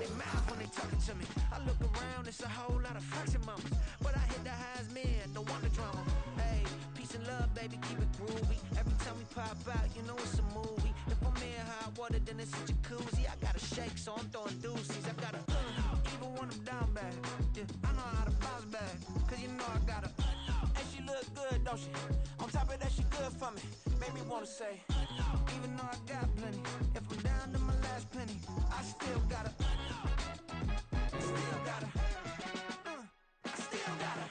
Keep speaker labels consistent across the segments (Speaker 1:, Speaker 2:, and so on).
Speaker 1: They mouth when they talking to me. I look around, it's a whole lot of fraction mamas. But I hit the highs, man, don't want the drama. Hey, peace and love, baby, keep it groovy. Every time we pop out, you know it's a movie. If I'm in hot water, then it's a jacuzzi. I got a shake, so I'm throwing deuces. I got a even when I'm down bad. Yeah, I know how to bounce back, cause you know I got a and she look good, don't she? On top of that, she good for me. Made me wanna say, even though I got plenty, if I'm down to my last penny, I still gotta, still gotta, I still gotta.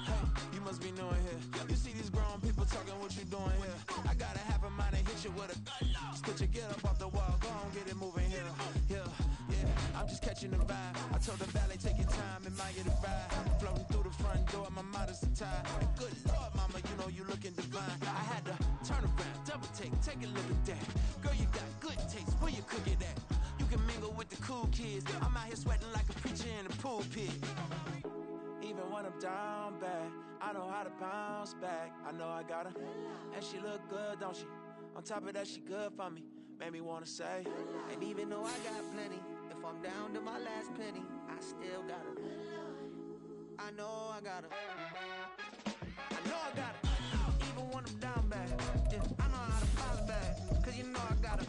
Speaker 1: Hey, you must be new in here. You see these grown people talking, what you doing here? I got a half a mind to hit you with a split your get up off the wall, go on, get it moving here. Yeah, I'm just catching the vibe. I told the valet, take your time, admire the ride. Floating through the front door, my mind is tied. And good Lord, mama, you know you looking divine. I had to turn around, double take a look at that. Girl, you got good taste, where you cook it at? You can mingle with the cool kids. I'm out here sweating like a preacher in a pulpit. Even when I'm down bad, I know how to bounce back. I know I got her, and she look good, don't she? On top of that, she good for me. Made me wanna say, and even though I got plenty, if I'm down to my last penny, I still got her. I know I got her. I know I got her. Even when I'm down bad, yeah, I know how to bounce back, cause you know I got her.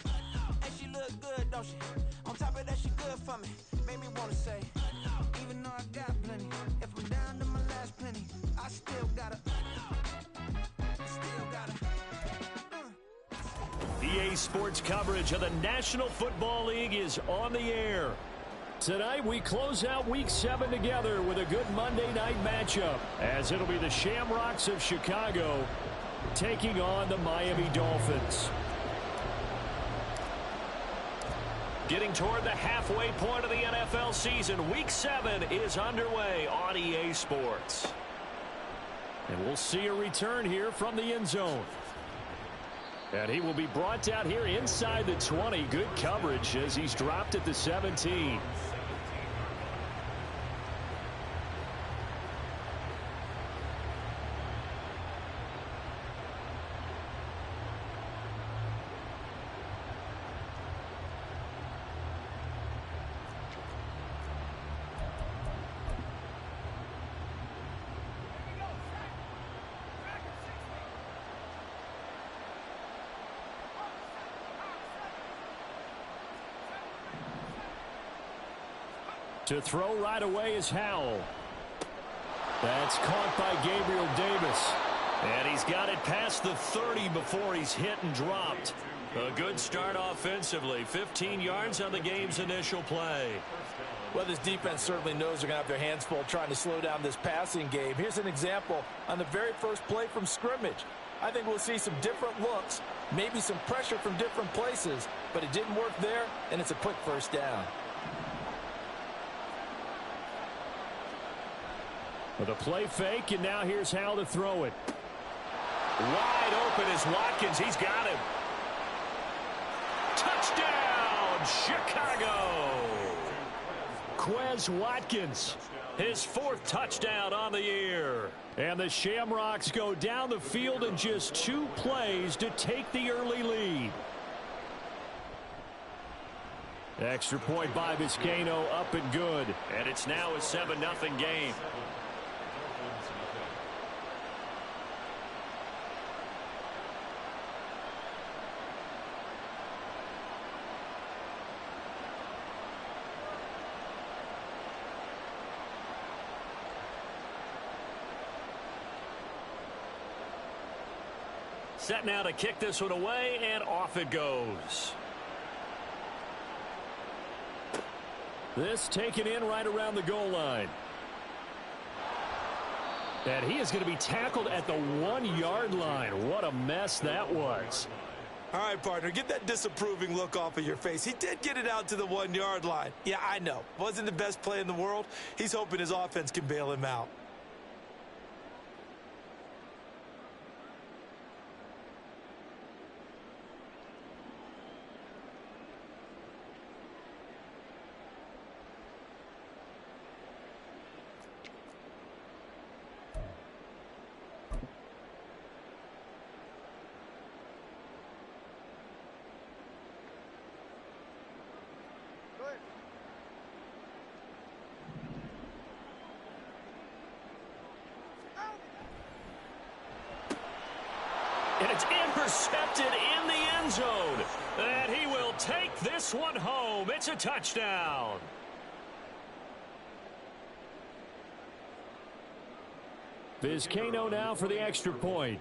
Speaker 1: And she look good, don't she? On top of that, she good for me. Made me wanna say, even though I got plenty, if I'm down to my last penny, I still got her. Still got her.
Speaker 2: EA Sports coverage of the National Football League is on the air. Tonight we close out Week 7 together with a good Monday night matchup, as it'll be the Shamrocks of Chicago taking on the Miami Dolphins. Getting toward the halfway point of the NFL season, Week 7 is underway on EA Sports. And we'll see a return here from the end zone. And he will be brought down here inside the 20. Good coverage as he's dropped at the 17. To throw right away is Howell. That's caught by Gabriel Davis. And he's got it past the 30 before he's hit and dropped. A good start offensively. 15 yards on the game's initial play.
Speaker 3: Well, this defense certainly knows they're going to have their hands full trying to slow down this passing game. Here's an example on the very first play from scrimmage. I think we'll see some different looks, maybe some pressure from different places, but it didn't work there, and it's a quick first down.
Speaker 2: With a play fake, and now here's Howell to throw it. Wide open is Watkins. He's got him. Touchdown, Chicago. Quez Watkins, his 4th touchdown on the year. And the Shamrocks go down the field in just 2 plays to take the early lead. Extra point by Vizcaino, up and good. And it's now a 7-0 game. Set now to kick this one away, and off it goes. This taken in right around the goal line. And he is going to be tackled at the 1-yard line. What a mess that was.
Speaker 4: All right, partner, get that disapproving look off of your face. He did get it out to the 1-yard line. Yeah, I know. Wasn't the best play in the world. He's hoping his offense can bail him out.
Speaker 2: And it's intercepted in the end zone. And he will take this one home. It's a touchdown. Vizcaino now for the extra point.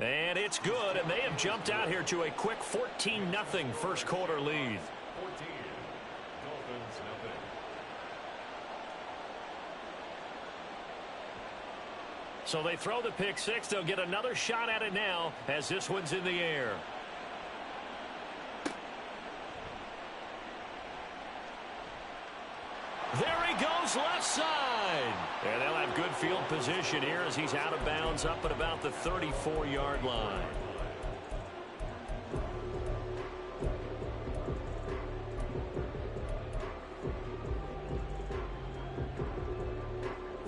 Speaker 2: And it's good, and they have jumped out here to a quick 14-0 first quarter lead. 14, Dolphins nothing. So they throw the pick six. They'll get another shot at it now as this one's in the air. There he goes left side. And they'll have good field position here as he's out of bounds up at about the 34-yard line.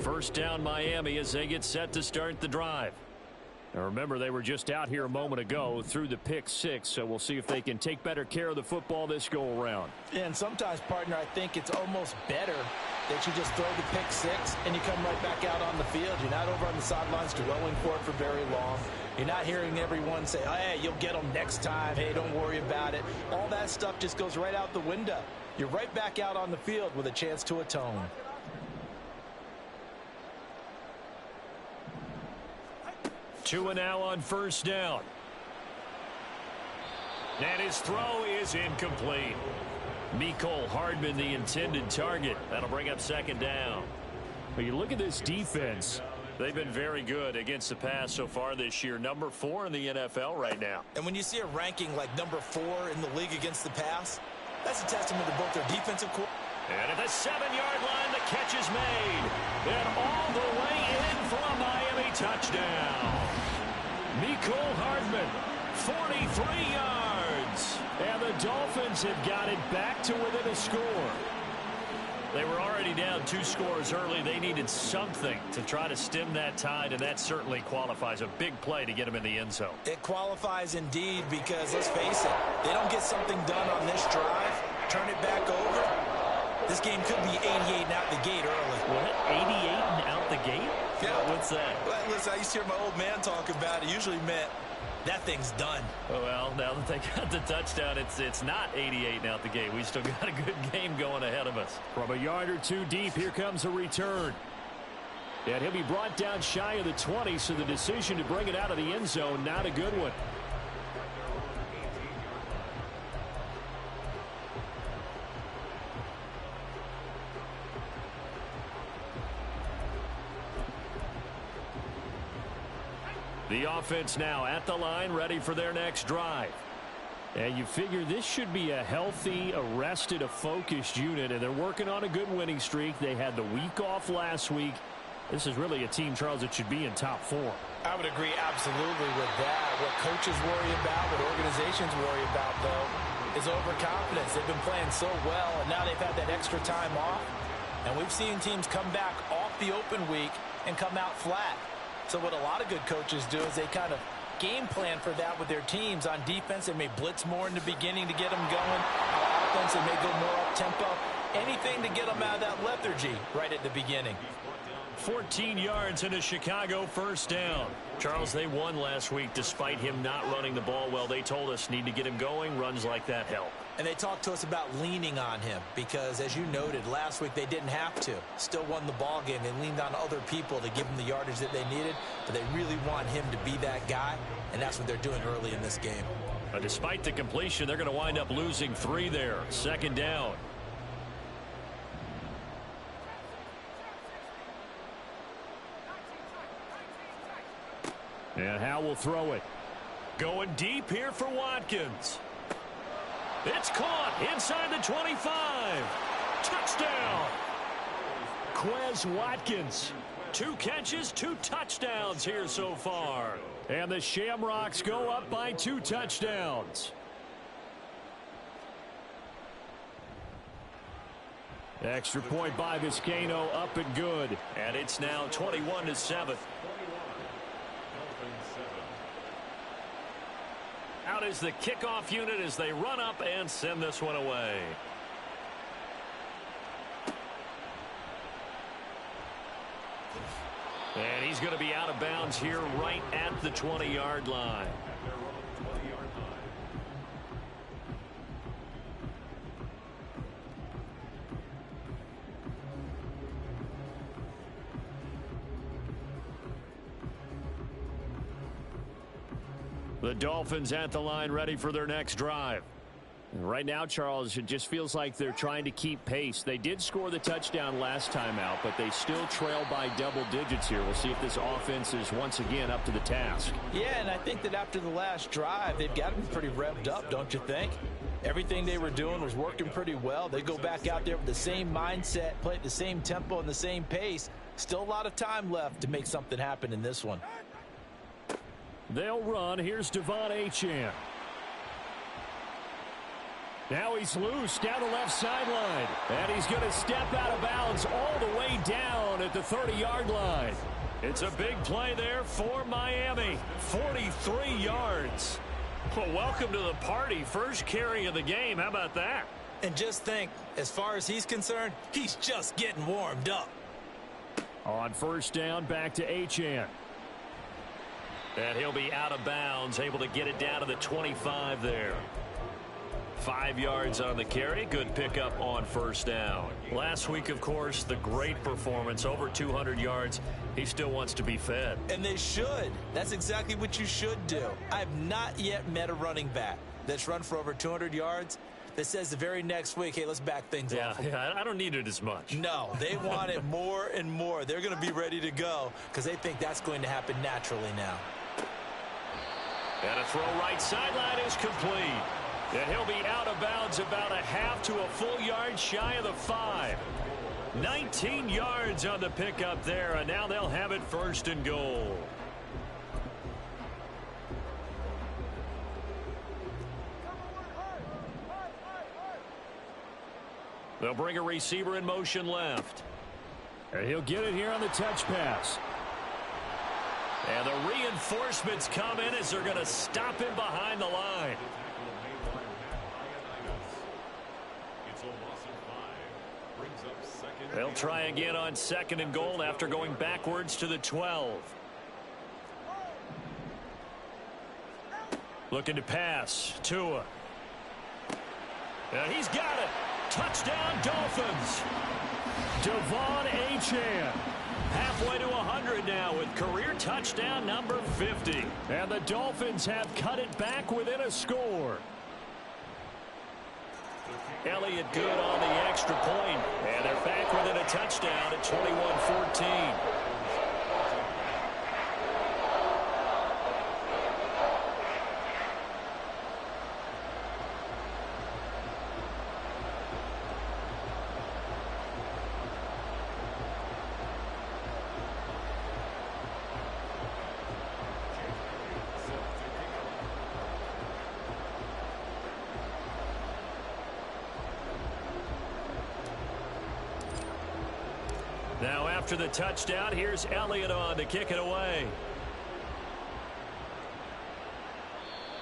Speaker 2: First down Miami as they get set to start the drive. Now remember, they were just out here a moment ago through the pick six, so we'll see if they can take better care of the football this go around.
Speaker 3: And sometimes, partner, I think it's almost better that you just throw the pick six and you come right back out on the field. You're not over on the sidelines dwelling for it for very long. You're not hearing everyone say, oh, hey, you'll get them next time. Hey, don't worry about it. All that stuff just goes right out the window. You're right back out on the field with a chance to atone.
Speaker 2: Tua now on first down. And his throw is incomplete. Mecole Hardman, the intended target. That'll bring up second down. But you look at this defense. They've been very good against the pass so far this year. Number 4 in the NFL right now.
Speaker 3: And when you see a ranking like number 4 in the league against the pass, that's a testament to both their defensive core.
Speaker 2: And at the 7-yard line, the catch is made. And all the way in for a Miami touchdown. Mecole Hardman, 43 yards. And the Dolphins have got it back to within a score. They were already down 2 scores early. They needed something to try to stem that tide, and that certainly qualifies. A big play to get them in the end zone.
Speaker 3: It qualifies indeed because, let's face it, they don't get something done on this drive, turn it back over. This game could be 88 and out the gate early.
Speaker 2: What? 88 and out the gate?
Speaker 3: Yeah.
Speaker 2: What's that?
Speaker 3: Well, listen, I used to hear my old man talk about it. Usually meant that thing's done.
Speaker 2: Well, now that they got the touchdown, it's not 88 and out the gate. We still got a good game going ahead of us. From a yard or two deep, here comes a return. And he'll be brought down shy of the 20, so the decision to bring it out of the end zone, not a good one. The offense now at the line, ready for their next drive. And you figure this should be a healthy, a focused unit, and they're working on a good winning streak. They had the week off last week. This is really a team, Charles, that should be in top 4.
Speaker 3: I would agree absolutely with that. What coaches worry about, what organizations worry about, though, is overconfidence. They've been playing so well, and now they've had that extra time off. And we've seen teams come back off the open week and come out flat. So what a lot of good coaches do is they kind of game plan for that with their teams. On defense, they may blitz more in the beginning to get them going. On offense, they may go more up-tempo. Anything to get them out of that lethargy right at the beginning.
Speaker 2: 14 yards and a Chicago first down. Charles, they won last week despite him not running the ball well. They told us need to get him going. Runs like that help.
Speaker 3: And they talked to us about leaning on him because, as you noted, last week they didn't have to. Still won the ball game. They leaned on other people to give them the yardage that they needed, but they really want him to be that guy, and that's what they're doing early in this game.
Speaker 2: But despite the completion, they're going to wind up losing 3 there. Second down. And Howe will throw it. Going deep here for Watkins. It's caught inside the 25. Touchdown. Quez Watkins. 2 catches, 2 touchdowns here so far. And the Shamrocks go up by 2 touchdowns. Extra point by Vizcaino, up and good. And it's now 21-7. Out is the kickoff unit as they run up and send this one away. And he's going to be out of bounds here right at the 20-yard line. The Dolphins at the line ready for their next drive. Right now, Charles, it just feels like they're trying to keep pace. They did score the touchdown last time out, but they still trail by double digits here. We'll see if this offense is once again up to the task.
Speaker 3: Yeah, and I think that after the last drive, they've got to be pretty revved up, don't you think? Everything they were doing was working pretty well. They go back out there with the same mindset, play at the same tempo and the same pace. Still a lot of time left to make something happen in this one.
Speaker 2: They'll run. Here's Devon Achane. Now he's loose down the left sideline. And he's going to step out of bounds all the way down at the 30-yard line. It's a big play there for Miami. 43 yards. Well, welcome to the party. First carry of the game. How about that?
Speaker 4: And just think, as far as he's concerned, he's just getting warmed up.
Speaker 2: On first down, back to Achane. And he'll be out of bounds, able to get it down to the 25 there. 5 yards on the carry. Good pickup on first down. Last week, of course, the great performance, over 200 yards. He still wants to be fed.
Speaker 4: And they should. That's exactly what you should do. I have not yet met a running back that's run for over 200 yards that says the very next week, hey, let's back things off.
Speaker 2: Yeah, I don't need it as much.
Speaker 4: No, they want it more and more. They're going to be ready to go because they think that's going to happen naturally now.
Speaker 2: And a throw right sideline is complete. And he'll be out of bounds about a half to a full yard shy of the 5. 19 yards on the pickup there, and now they'll have it first and goal. They'll bring a receiver in motion left. And he'll get it here on the touch pass. And the reinforcements come in as they're going to stop him behind the line. They'll try again on second and goal after going backwards to the 12. Looking to pass. Tua. And he's got it. Touchdown, Dolphins. Devon Achane. Halfway to 100 now with career touchdown number 50. And the Dolphins have cut it back within a score. Elliott good on the extra point. And they're back within a touchdown at 21-14. Now after the touchdown, here's Elliott on to kick it away.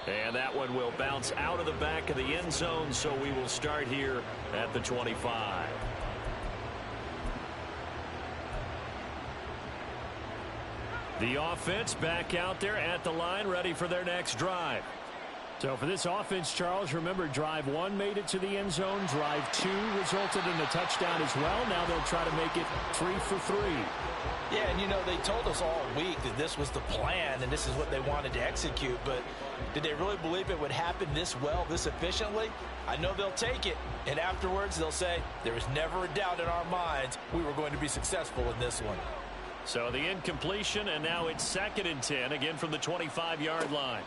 Speaker 2: And that one will bounce out of the back of the end zone, so we will start here at the 25. The offense back out there at the line, ready for their next drive. So for this offense, Charles, remember, drive 1 made it to the end zone. Drive 2 resulted in a touchdown as well. Now they'll try to make it 3 for 3.
Speaker 3: Yeah, and you know, they told us all week that this was the plan and this is what they wanted to execute, but did they really believe it would happen this well, this efficiently? I know they'll take it, and afterwards they'll say, there was never a doubt in our minds we were going to be successful in this one.
Speaker 2: So the incompletion, and now it's 2nd and 10, again from the 25-yard line.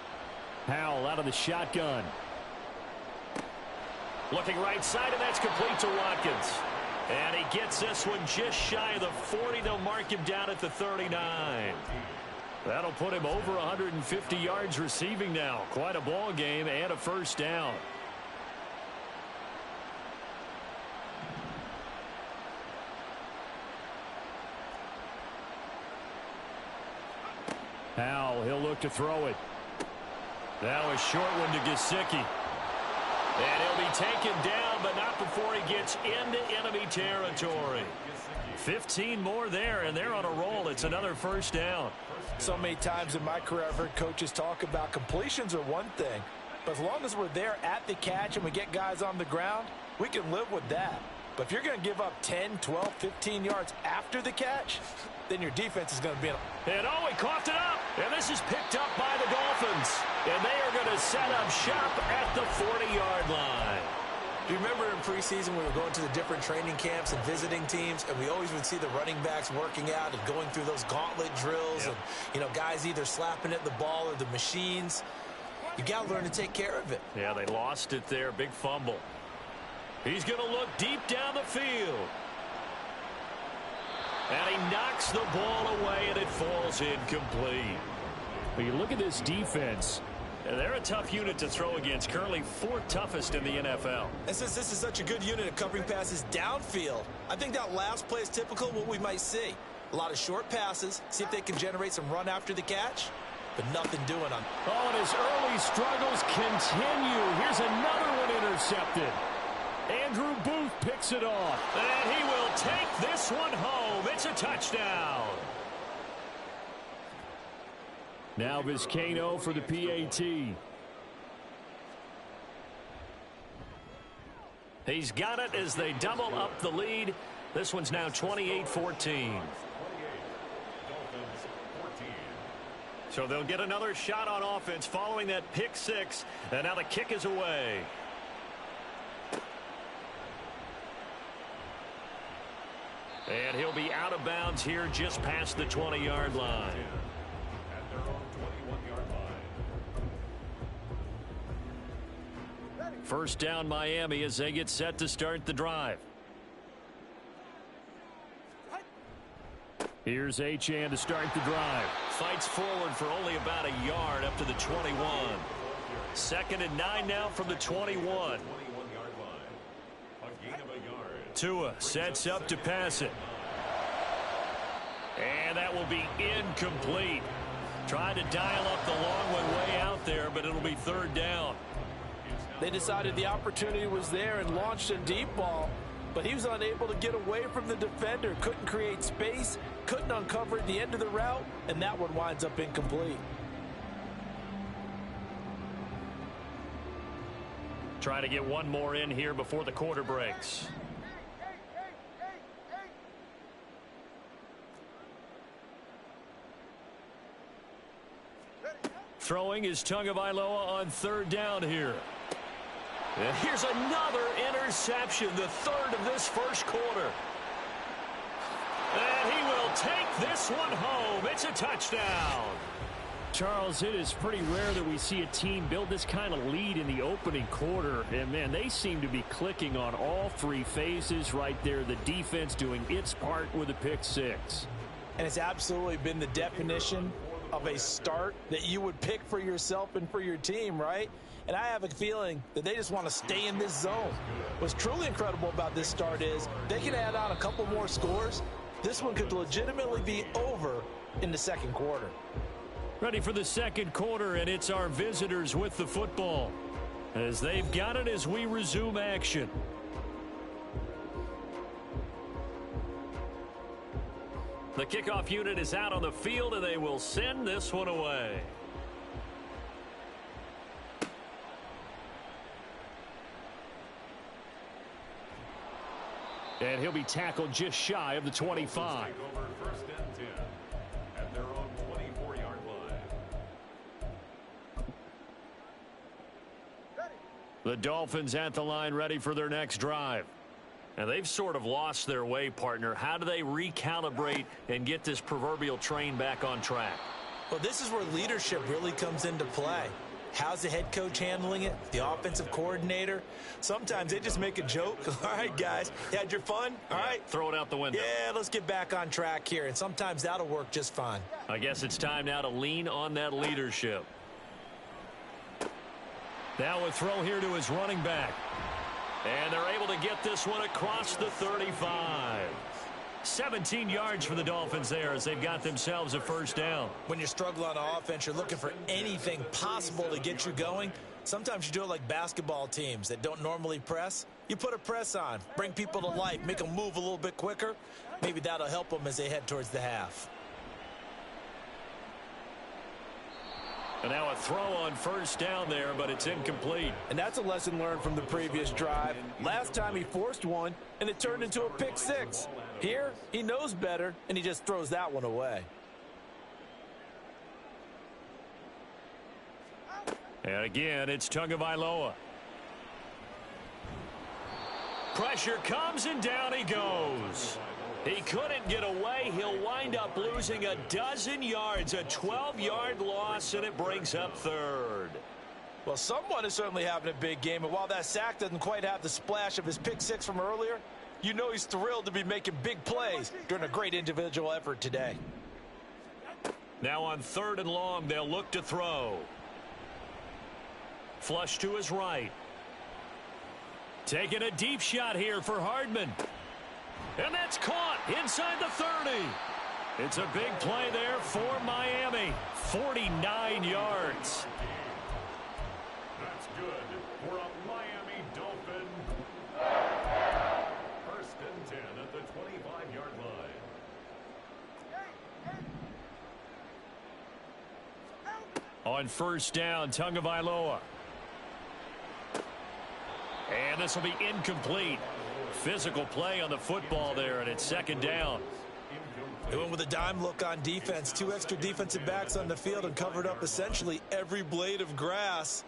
Speaker 2: Howell out of the shotgun. Looking right side, and that's complete to Watkins. And he gets this one just shy of the 40. They'll mark him down at the 39. That'll put him over 150 yards receiving now. Quite a ball game and a first down. Howell, he'll look to throw it. Now a short one to Gesicki. And he'll be taken down, but not before he gets into enemy territory. 15 more there, and they're on a roll. It's another first down.
Speaker 3: So many times in my career I've heard coaches talk about completions are one thing, but as long as we're there at the catch and we get guys on the ground, we can live with that. But if you're going to give up 10, 12, 15 yards after the catch, then your defense is going to be in.
Speaker 2: And oh, he coughed it up. And this is picked up by the Dolphins. And they are going to set up shop at the 40-yard line.
Speaker 4: Do you remember in preseason we were going to the different training camps and visiting teams, and we always would see the running backs working out and going through those gauntlet drills, and, you know, guys either slapping at the ball or the machines. You got to learn to take care of it.
Speaker 2: Yeah, they lost it there. Big fumble. He's going to look deep down the field. And he knocks the ball away, and it falls incomplete. When you look at this defense, they're a tough unit to throw against, currently 4th toughest in the NFL.
Speaker 4: And since this is such a good unit of covering passes downfield, I think that last play is typical of what we might see. A lot of short passes, see if they can generate some run after the catch, but nothing doing on.
Speaker 2: Oh, and his early struggles continue. Here's another one intercepted. Andrew Booth picks it off, and he will take this one home. It's a touchdown. Now Vizcaino for the PAT. He's got it as they double up the lead. This one's now 28-14. So they'll get another shot on offense following that pick six. And now the kick is away. And he'll be out of bounds here just past the 20-yard line. First down Miami as they get set to start the drive. Here's Achane to start the drive. Fights forward for only about a yard up to the 21. 2nd and 9 now from the 21. Tua sets up to pass it. And that will be incomplete. Tried to dial up the long one way out there, but it'll be 3rd down.
Speaker 3: They decided the opportunity was there and launched a deep ball, but he was unable to get away from the defender, couldn't create space, couldn't uncover at the end of the route, and that one winds up incomplete.
Speaker 2: Trying to get one more in here before the quarter breaks. Throwing is Tagovailoa on 3rd down here. And here's another interception, the 3rd of this first quarter. And he will take this one home. It's a touchdown. Charles, it is pretty rare that we see a team build this kind of lead in the opening quarter. And, man, they seem to be clicking on all 3 phases right there. The defense doing its part with a pick six.
Speaker 3: And it's absolutely been the definition of a start that you would pick for yourself and for your team, right? And I have a feeling that they just want to stay in this zone. What's truly incredible about this start is they can add on a couple more scores. This one could legitimately be over in the 2nd quarter.
Speaker 2: Ready for the 2nd quarter, and it's our visitors with the football as they've got it as we resume action. The kickoff unit is out on the field, and they will send this one away. And he'll be tackled just shy of the 25.
Speaker 5: Over 1st and 10 at their own 24-yard line.
Speaker 2: The Dolphins at the line ready for their next drive. And they've sort of lost their way, partner. How do they recalibrate and get this proverbial train back on track?
Speaker 4: Well, this is where leadership really comes into play. How's the head coach handling it? The offensive coordinator? Sometimes they just make a joke. All right, guys, you had your fun? All right.
Speaker 2: Throw it out the window.
Speaker 4: Yeah, let's get back on track here. And sometimes that'll work just fine.
Speaker 2: I guess it's time now to lean on that leadership. Now a throw here to his running back. And they're able to get this one across the 35. 17 yards for the Dolphins there as they've got themselves a first down.
Speaker 4: When you're struggling on offense, you're looking for anything possible to get you going. Sometimes you do it like basketball teams that don't normally press. You put a press on, bring people to life, make them move a little bit quicker. Maybe that'll help them as they head towards the half.
Speaker 2: And now a throw on first down there, but it's incomplete.
Speaker 3: And that's a lesson learned from the previous drive. Last time he forced one, and it turned into a pick six. Here, he knows better, and he just throws that one away.
Speaker 2: And again, it's Tagovailoa. Pressure comes, and down he goes. He couldn't get away. He'll wind up losing a dozen yards, a 12-yard loss, and it brings up third.
Speaker 3: Well, someone is certainly having a big game, and while that sack doesn't quite have the splash of his pick six from earlier, you know he's thrilled to be making big plays during a great individual effort today.
Speaker 2: Now on 3rd and long, they'll look to throw. Flush to his right. Taking a deep shot here for Hardman. And that's caught inside the 30. It's a big play there for Miami. 49 yards.
Speaker 5: That's good for a Miami Dolphin. 1st and 10 at the 25-yard line.
Speaker 2: On first down, Tagovailoa. And this will be incomplete. Physical play on the football there, and it's 2nd down.
Speaker 4: They went with a dime look on defense. 2 extra defensive backs on the field and covered up essentially every blade of grass.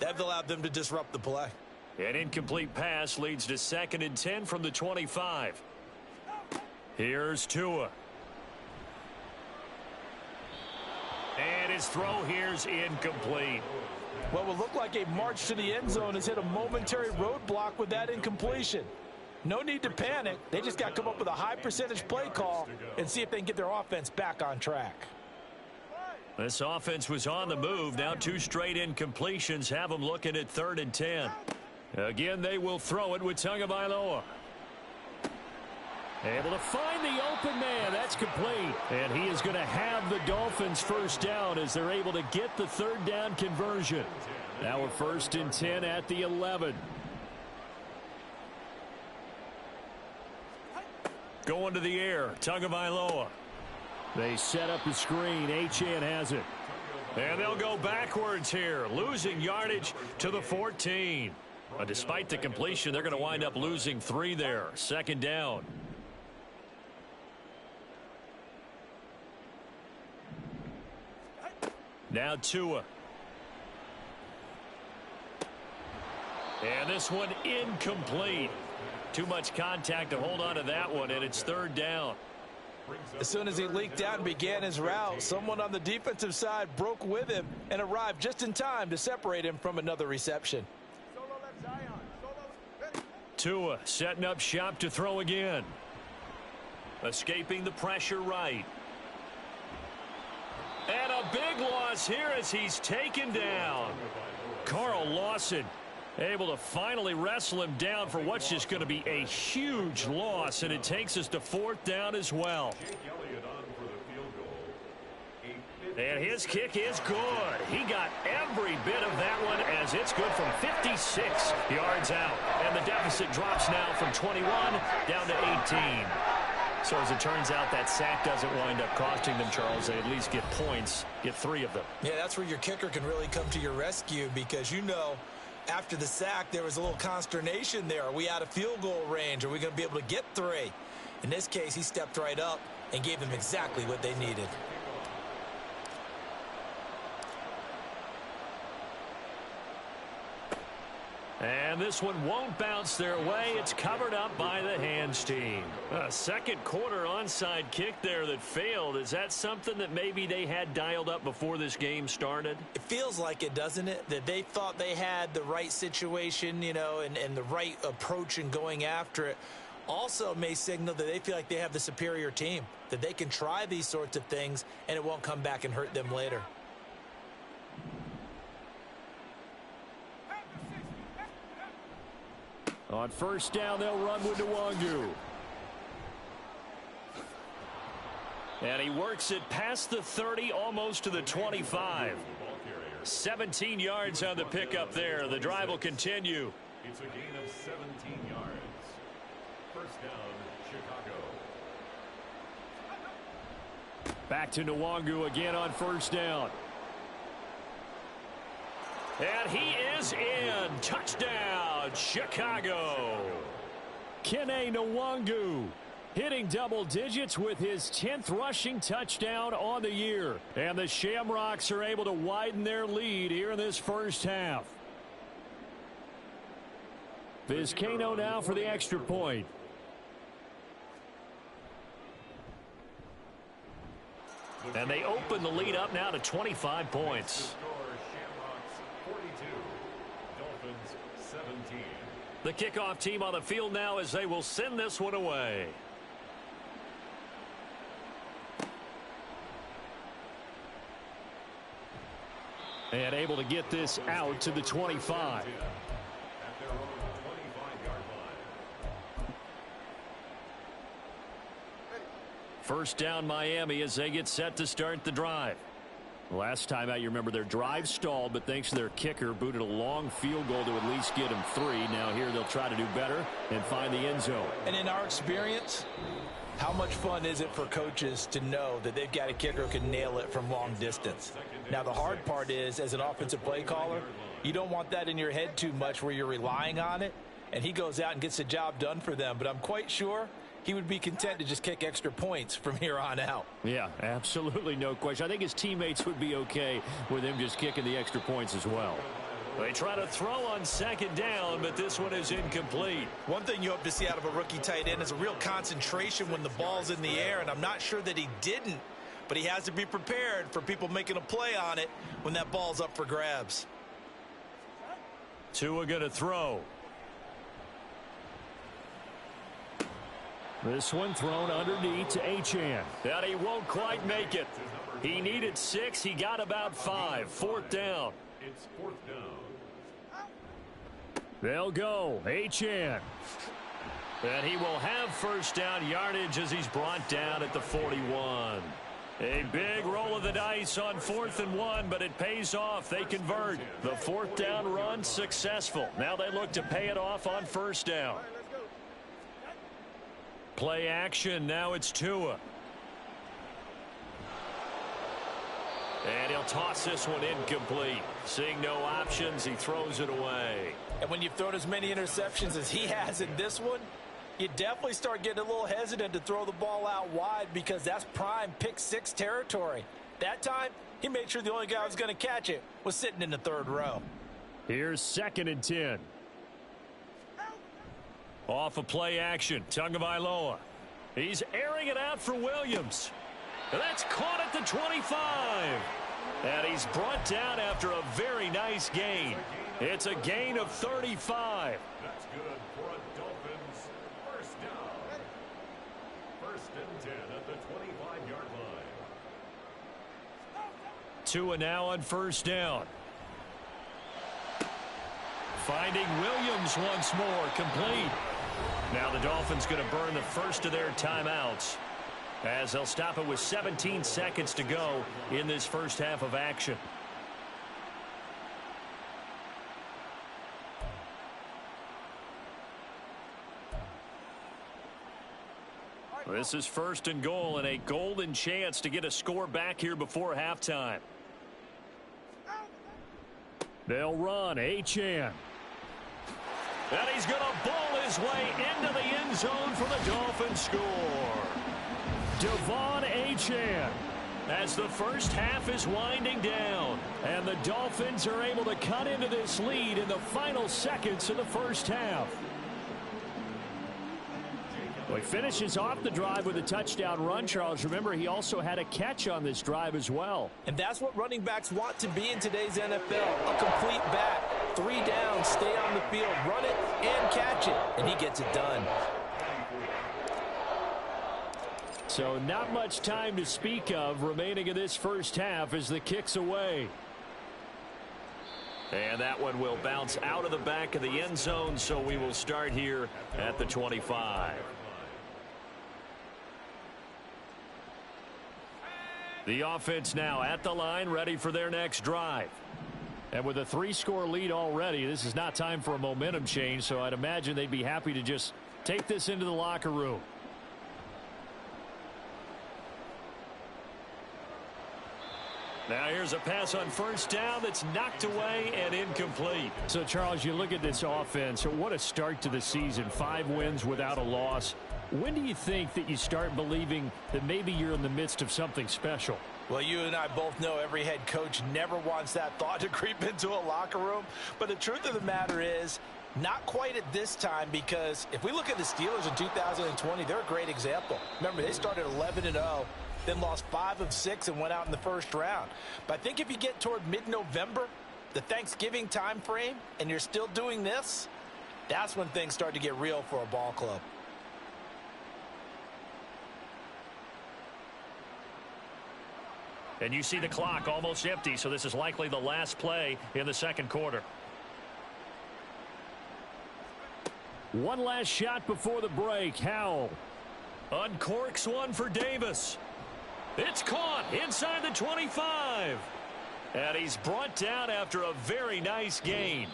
Speaker 4: That allowed them to disrupt the play.
Speaker 2: An incomplete pass leads to 2nd and 10 from the 25. Here's Tua. And his throw here's incomplete.
Speaker 3: What will look like a march to the end zone has hit a momentary roadblock with that incompletion. No need to panic. They just got to come up with a high percentage play call and see if they can get their offense back on track.
Speaker 2: This offense was on the move. Now 2 straight incompletions have them looking at 3rd and 10. Again, they will throw it with Tagovailoa. Able to find the open man. That's complete. And he is going to have the Dolphins first down as they're able to get the 3rd down conversion. Now we're 1st and 10 at the 11. Going to the air, Tagovailoa. They set up the screen. Achane has it. And they'll go backwards here, losing yardage to the 14. Despite the completion, they're going to wind up losing 3 there. 2nd down. Now Tua. And this one incomplete. Too much contact to hold on to that one, and it's 3rd down.
Speaker 3: As soon as he leaked out and began his route, someone on the defensive side broke with him and arrived just in time to separate him from another reception.
Speaker 2: Tua setting up shop to throw again. Escaping the pressure right. And a big loss here as he's taken down. Carl Lawson able to finally wrestle him down for what's just going to be a huge loss, and it takes us to 4th down as well. And his kick is good. He got every bit of that one as it's good from 56 yards out. And the deficit drops now from 21 down to 18. So as it turns out, that sack doesn't wind up costing them, Charles. They at least get points, get 3 of them.
Speaker 4: Yeah, that's where your kicker can really come to your rescue because, you know, after the sack, there was a little consternation there. Are we out of field goal range? Are we going to be able to get 3? In this case, he stepped right up and gave them exactly what they needed.
Speaker 2: And this one won't bounce their way. It's covered up by the hands team. A 2nd quarter onside kick there that failed. Is that something that maybe they had dialed up before this game started?
Speaker 4: It feels like it, doesn't it? That they thought they had the right situation, you know, and the right approach in going after it. Also may signal that they feel like they have the superior team, that they can try these sorts of things and it won't come back and hurt them later.
Speaker 2: On first down, they'll run with Nwangu. And he works it past the 30, almost to the 25. 17 yards on the pickup there. The drive will continue.
Speaker 5: It's a gain of 17 yards. First down, Chicago.
Speaker 2: Back to Nwangu again on first down. And he is in. Touchdown, Chicago. Kene Nwangu hitting double digits with his 10th rushing touchdown on the year. And the Shamrocks are able to widen their lead here in this first half. Vizcaino now for the extra point. And they open the lead up now to 25 points. The kickoff team on the field now as they will send this one away. And able to get this out to the 25. First down Miami as they get set to start the drive. Last time out, you remember their drive stalled, but thanks to their kicker, booted a long field goal to at least get them 3. Now here they'll try to do better and find the end zone.
Speaker 3: And in our experience, how much fun is it for coaches to know that they've got a kicker who can nail it from long distance? Now the hard part is, as an offensive play caller, you don't want that in your head too much where you're relying on it, and he goes out and gets the job done for them. But I'm quite sure he would be content to just kick extra points from here on out.
Speaker 2: Yeah, absolutely no question. I think his teammates would be okay with him just kicking the extra points as well. They try to throw on second down, but this one is incomplete.
Speaker 4: One thing you hope to see out of a rookie tight end is a real concentration when the ball's in the air, and I'm not sure that he didn't, but he has to be prepared for people making a play on it when that ball's up for grabs.
Speaker 2: Tua going to throw. This one thrown underneath to Achane. And he won't quite make it. He needed 6. He got about 5. Fourth down.
Speaker 5: It's fourth down.
Speaker 2: They'll go. Achane. And he will have first down yardage as he's brought down at the 41. A big roll of the dice on 4th and 1, but it pays off. They convert. The fourth down run successful. Now they look to pay it off on first down. Play action. Now it's Tua. And he'll toss this one incomplete. Seeing no options, he throws it away.
Speaker 3: And when you've thrown as many interceptions as he has in this one, you definitely start getting a little hesitant to throw the ball out wide because that's prime pick 6 territory. That time, he made sure the only guy who was going to catch it was sitting in the 3rd row.
Speaker 2: Here's 2nd and 10. Off of play action, Tagovailoa. He's airing it out for Williams. And that's caught at the 25. And he's brought down after a very nice gain. It's a gain of 35.
Speaker 5: That's good for a Dolphins first down. 1st and 10 at the 25-yard line.
Speaker 2: Tua now on first down. Finding Williams once more, complete. Now the Dolphins going to burn the first of their timeouts as they'll stop it with 17 seconds to go in this first half of action. This is 1st and goal and a golden chance to get a score back here before halftime. They'll run. Achane. And he's going to ball his way into the end zone for the Dolphins score. Devon Achane as the first half is winding down. And the Dolphins are able to cut into this lead in the final seconds of the first half. Well, he finishes off the drive with a touchdown run, Charles. Remember, he also had a catch on this drive as well.
Speaker 3: And that's what running backs want to be in today's NFL. A complete back. 3 down, stay on the field, run it, and catch it. And he gets it done.
Speaker 2: So not much time to speak of remaining in this first half as the kick's away. And that one will bounce out of the back of the end zone, so we will start here at the 25. The offense now at the line, ready for their next drive. And with a 3-score lead already, this is not time for a momentum change, so I'd imagine they'd be happy to just take this into the locker room. Now here's a pass on first down that's knocked away and incomplete. So, Charles, you look at this offense. So what a start to the season. 5 wins without a loss. When do you think that you start believing that maybe you're in the midst of something special?
Speaker 3: Well, you and I both know every head coach never wants that thought to creep into a locker room. But the truth of the matter is, not quite at this time, because if we look at the Steelers in 2020, they're a great example. Remember, they started 11-0, then lost 5 of 6 and went out in the first round. But I think if you get toward mid-November, the Thanksgiving time frame, and you're still doing this, that's when things start to get real for a ball club.
Speaker 2: And you see the clock almost empty, so this is likely the last play in the second quarter. One last shot before the break. Howell uncorks one for Davis. It's caught inside the 25. And he's brought down after a very nice gain.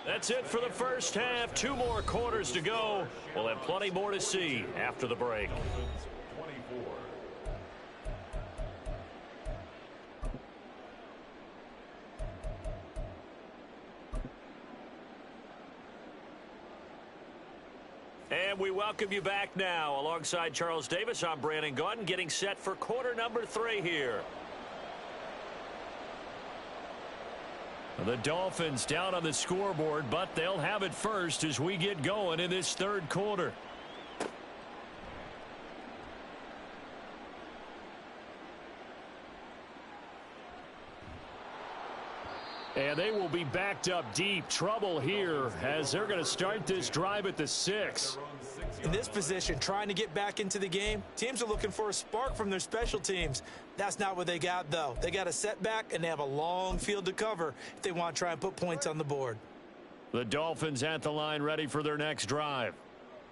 Speaker 2: That's it for the first half. 2 more quarters to go. We'll have plenty more to see after the break. And we welcome you back now. Alongside Charles Davis, I'm Brandon Gaudin, getting set for quarter number 3 here. The Dolphins down on the scoreboard, but they'll have it first as we get going in this third quarter. And they will be backed up deep. Trouble here as they're going to start this drive at the 6.
Speaker 3: In this position, trying to get back into the game, teams are looking for a spark from their special teams. That's not what they got, though. They got a setback, and they have a long field to cover if they want to try and put points on the board.
Speaker 2: The Dolphins at the line ready for their next drive.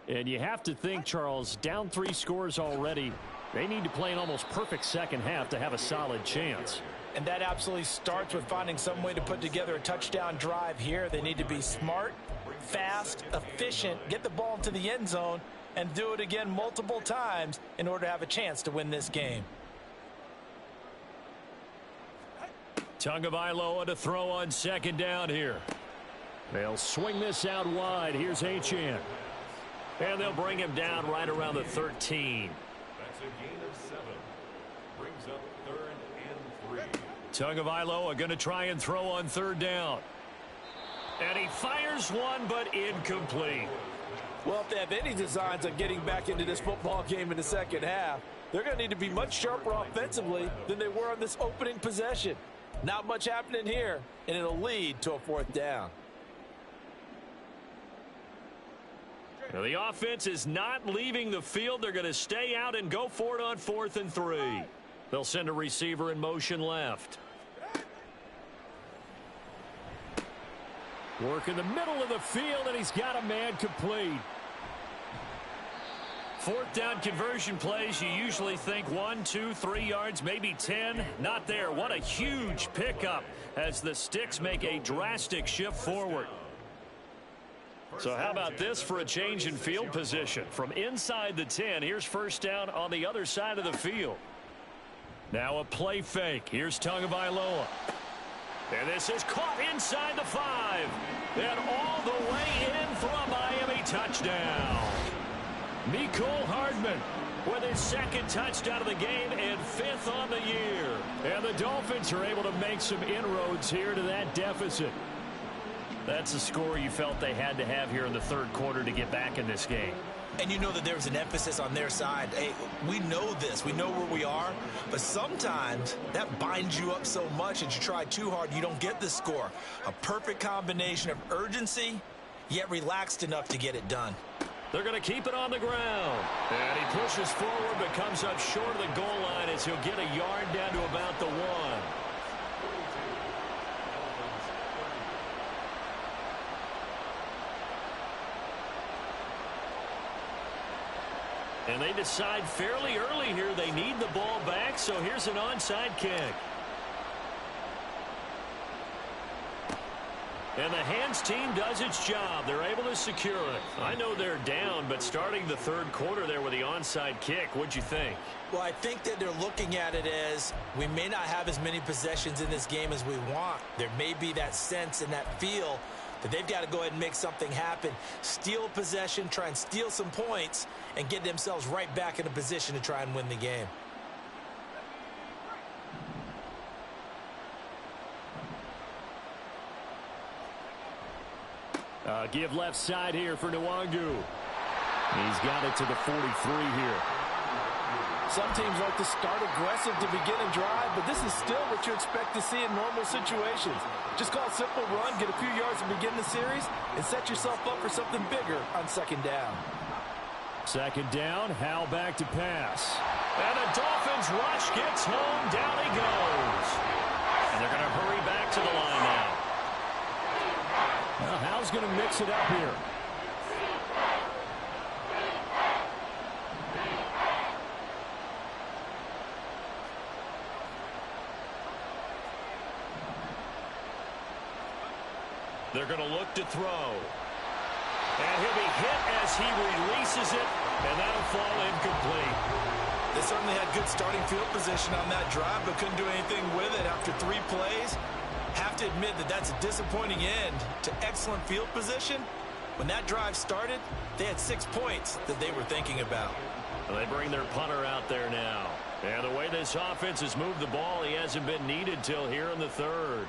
Speaker 2: And you have to think, Charles, down 3 scores already. They need to play an almost perfect second half to have a solid chance.
Speaker 3: And that absolutely starts with finding some way to put together a touchdown drive here. They need to be smart, fast, efficient, get the ball into the end zone, and do it again multiple times in order to have a chance to win this game.
Speaker 2: Tagovailoa to throw on second down here. They'll swing this out wide. Here's Achane. And they'll bring him down right around the 13.
Speaker 5: That's a gain of 7. Brings up 3rd and 3.
Speaker 2: Tagovailoa going to try and throw on third down. And he fires one, but incomplete.
Speaker 3: Well, if they have any designs on getting back into this football game in the second half, they're going to need to be much sharper offensively than they were on this opening possession. Not much happening here, and it'll lead to a 4th down.
Speaker 2: Now, the offense is not leaving the field. They're going to stay out and go for it on 4th and 3. They'll send a receiver in motion left. Work in the middle of the field, and he's got a man complete. 4th down conversion plays, you usually think 1, 2, 3 yards, maybe 10. Not there. What a huge pickup as the sticks make a drastic shift forward. So how about this for a change in field position? From inside the 10, here's first down on the other side of the field. Now a play fake. Here's Tagovailoa. And this is caught inside the 5. And all the way in for a Miami touchdown. Mecole Hardman with his 2nd touchdown of the game and 5th on the year. And the Dolphins are able to make some inroads here to that deficit. That's the score you felt they had to have here in the third quarter to get back in this game.
Speaker 4: And you know that there's an emphasis on their side. Hey, we know this. We know where we are. But sometimes that binds you up so much that you try too hard, you don't get the score. A perfect combination of urgency, yet relaxed enough to get it done.
Speaker 2: They're going to keep it on the ground. And he pushes forward but comes up short of the goal line as he'll get a yard down to about the 1. And they decide fairly early here they need the ball back, so here's an onside kick. And the hands team does its job. They're able to secure it. I know they're down, but starting the third quarter there with the onside kick, what'd you think?
Speaker 4: Well, I think that they're looking at it as we may not have as many possessions in this game as we want. There may be that sense and that feel that they've got to go ahead and make something happen, steal a possession, try and steal some points, and get themselves right back in a position to try and win the game.
Speaker 2: Give left side here for Nwangu. He's got it to the 43 here.
Speaker 3: Some teams like to start aggressive to begin a drive, but this is still what you expect to see in normal situations. Just call a simple run, get a few yards to begin the series, and set yourself up for something bigger on second down.
Speaker 2: Second down, Hal back to pass. And the Dolphins rush gets home, down he goes. And they're going to hurry back to the line now. Well, Hal's going to mix it up here. They're going to look to throw. And he'll be hit as he releases it, and that'll fall incomplete.
Speaker 4: They certainly had good starting field position on that drive, but couldn't do anything with it after 3 plays. Have to admit that that's a disappointing end to excellent field position. When that drive started, they had 6 points that they were thinking about.
Speaker 2: Well, they bring their punter out there now. And the way this offense has moved the ball, he hasn't been needed till here in the third.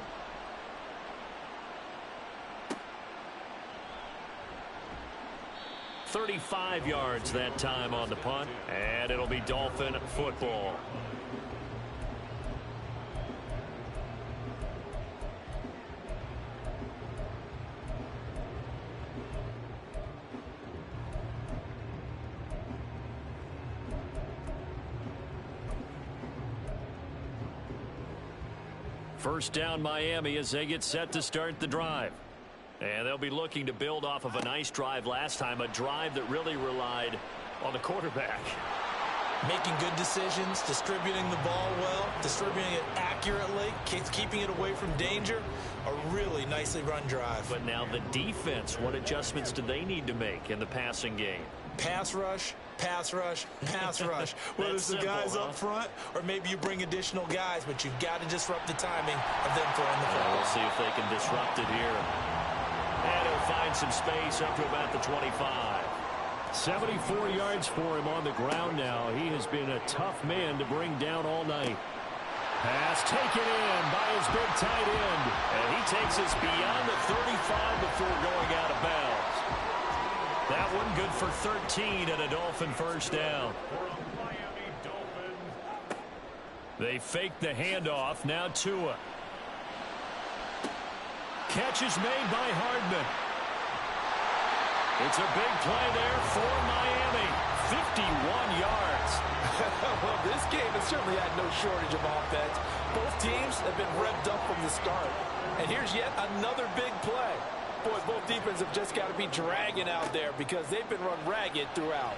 Speaker 2: .35 yards that time on the punt, and it'll be Dolphin football. First down Miami as they get set to start the drive. And they'll be looking to build off of a nice drive last time, a drive that really relied on the quarterback.
Speaker 4: Making good decisions, distributing the ball well, distributing it accurately, keeping it away from danger. A really nicely run drive.
Speaker 2: But now the defense, what adjustments do they need to make in the passing game?
Speaker 4: Pass rush, pass rush, pass rush. Whether it's the guys up front or maybe you bring additional guys, but you've got to disrupt the timing of them throwing the football.
Speaker 2: We'll see if they can disrupt it here. And he'll find some space up to about the 25. 74 yards for him on the ground now. He has been a tough man to bring down all night. Pass taken in by his big tight end. And he takes us beyond the 35 before going out of bounds. That one good for 13 and a Dolphin first down. They fake the handoff. Now Tua. Catch is made by Hardman. It's a big play there for Miami. 51 yards.
Speaker 3: Well, this game has certainly had no shortage of offense. Both teams have been revved up from the start. And here's yet another big play. Boy, both defenses have just got to be dragging out there because they've been run ragged throughout.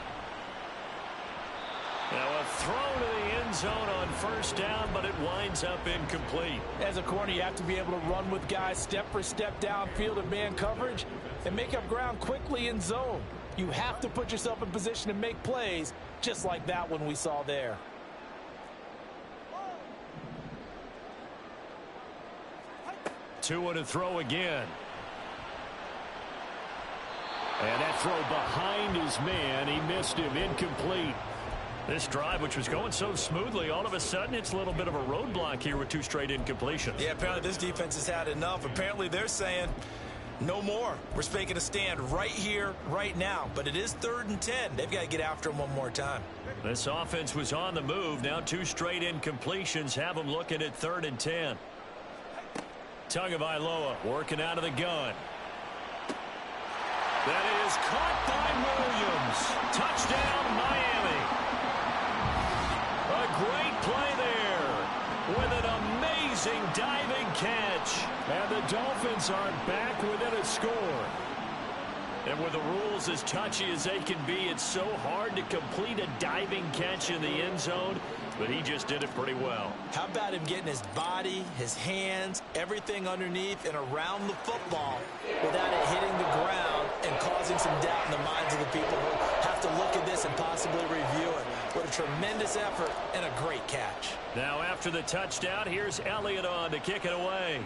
Speaker 2: Now a throw to the end zone on first down, but it winds up incomplete.
Speaker 3: As a corner, you have to be able to run with guys step for step downfield in man coverage and make up ground quickly in zone. You have to put yourself in position to make plays just like that one we saw there.
Speaker 2: Tua to throw again. And that throw behind his man. He missed him. Incomplete. This drive, which was going so smoothly, all of a sudden it's a little bit of a roadblock here with 2 straight incompletions.
Speaker 4: Yeah, apparently this defense has had enough. Apparently they're saying no more. We're making a stand right here, right now. But it is 3rd and 10. They've got to get after him one more time.
Speaker 2: This offense was on the move. Now 2 straight incompletions have them looking at 3rd and 10. Tagovailoa working out of the gun. That is caught by Williams. Touchdown, Miami. A great play there with an amazing diving catch. And the Dolphins are back within a score. And with the rules as touchy as they can be, it's so hard to complete a diving catch in the end zone, but he just did it pretty well.
Speaker 4: How about him getting his body, his hands, everything underneath and around the football without it hitting the ground and causing some doubt in the minds of the people who have to look at this and possibly review it. What a tremendous effort and a great catch.
Speaker 2: Now after the touchdown, here's Elliott on to kick it away.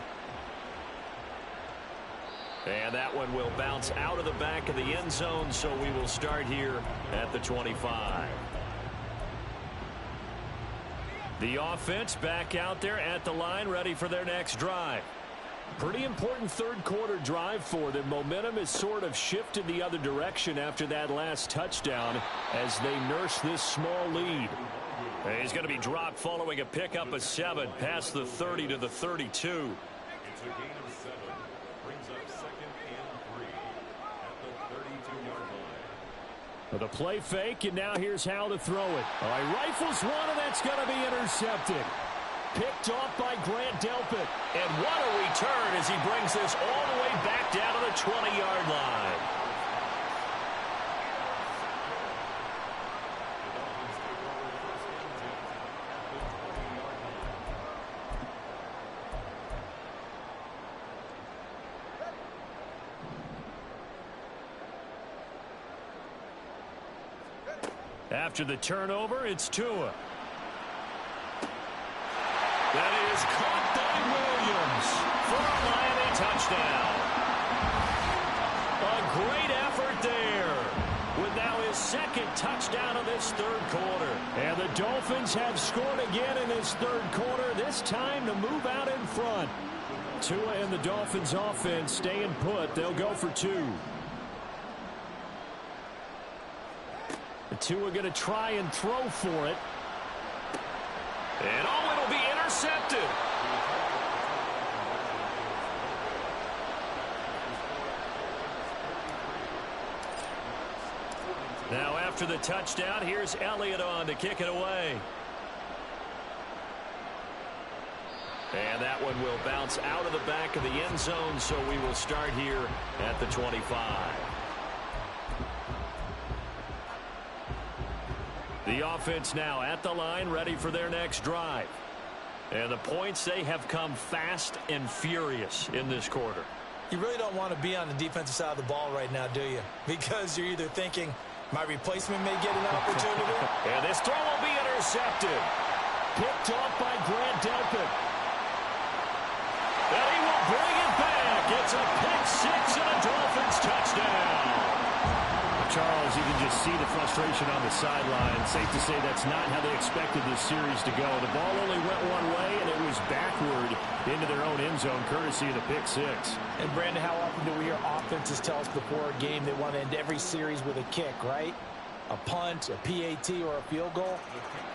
Speaker 2: And that one will bounce out of the back of the end zone, so we will start here at the 25. The offense back out there at the line, ready for their next drive. Pretty important third quarter drive for them. Momentum has sort of shifted the other direction after that last touchdown as they nurse this small lead. And he's going to be dropped following a pickup of 7 past the 30 to the 32.
Speaker 5: It's a gain of 7. Brings up 2nd and 3 at the 32-yard line.
Speaker 2: With a play fake, and now here's how to throw it. All right, rifles one, and that's going to be intercepted. Picked off by Grant Delpit. And what a return as he brings this all the way back down to the 20-yard line. After the turnover, it's Tua. That is caught by Williams for a Miami touchdown. A great effort there with now his 2nd touchdown of this third quarter. And the Dolphins have scored again in this third quarter, this time to move out in front. Tua and the Dolphins offense staying put. They'll go for 2. The Tua going to try and throw for it. And oh, it'll be intercepted. Now after the touchdown, here's Elliott on to kick it away. And that one will bounce out of the back of the end zone, so we will start here at the 25. The offense now at the line, ready for their next drive. And the points, they have come fast and furious in this quarter.
Speaker 4: You really don't want to be on the defensive side of the ball right now, do you? Because you're either thinking, my replacement may get an opportunity.
Speaker 2: And this throw will be intercepted. Picked off by Grant Delpit. And he will bring it back. It's a pick 6 and a Dolphins touchdown. Charles, you can just see the frustration on the sideline. Safe to say that's not how they expected this series to go. The ball only went one way, and it was backward into their own end zone, courtesy of the pick 6.
Speaker 3: And, Brandon, how often do we hear offenses tell us before a game they want to end every series with a kick, right? A punt, a PAT, or a field goal.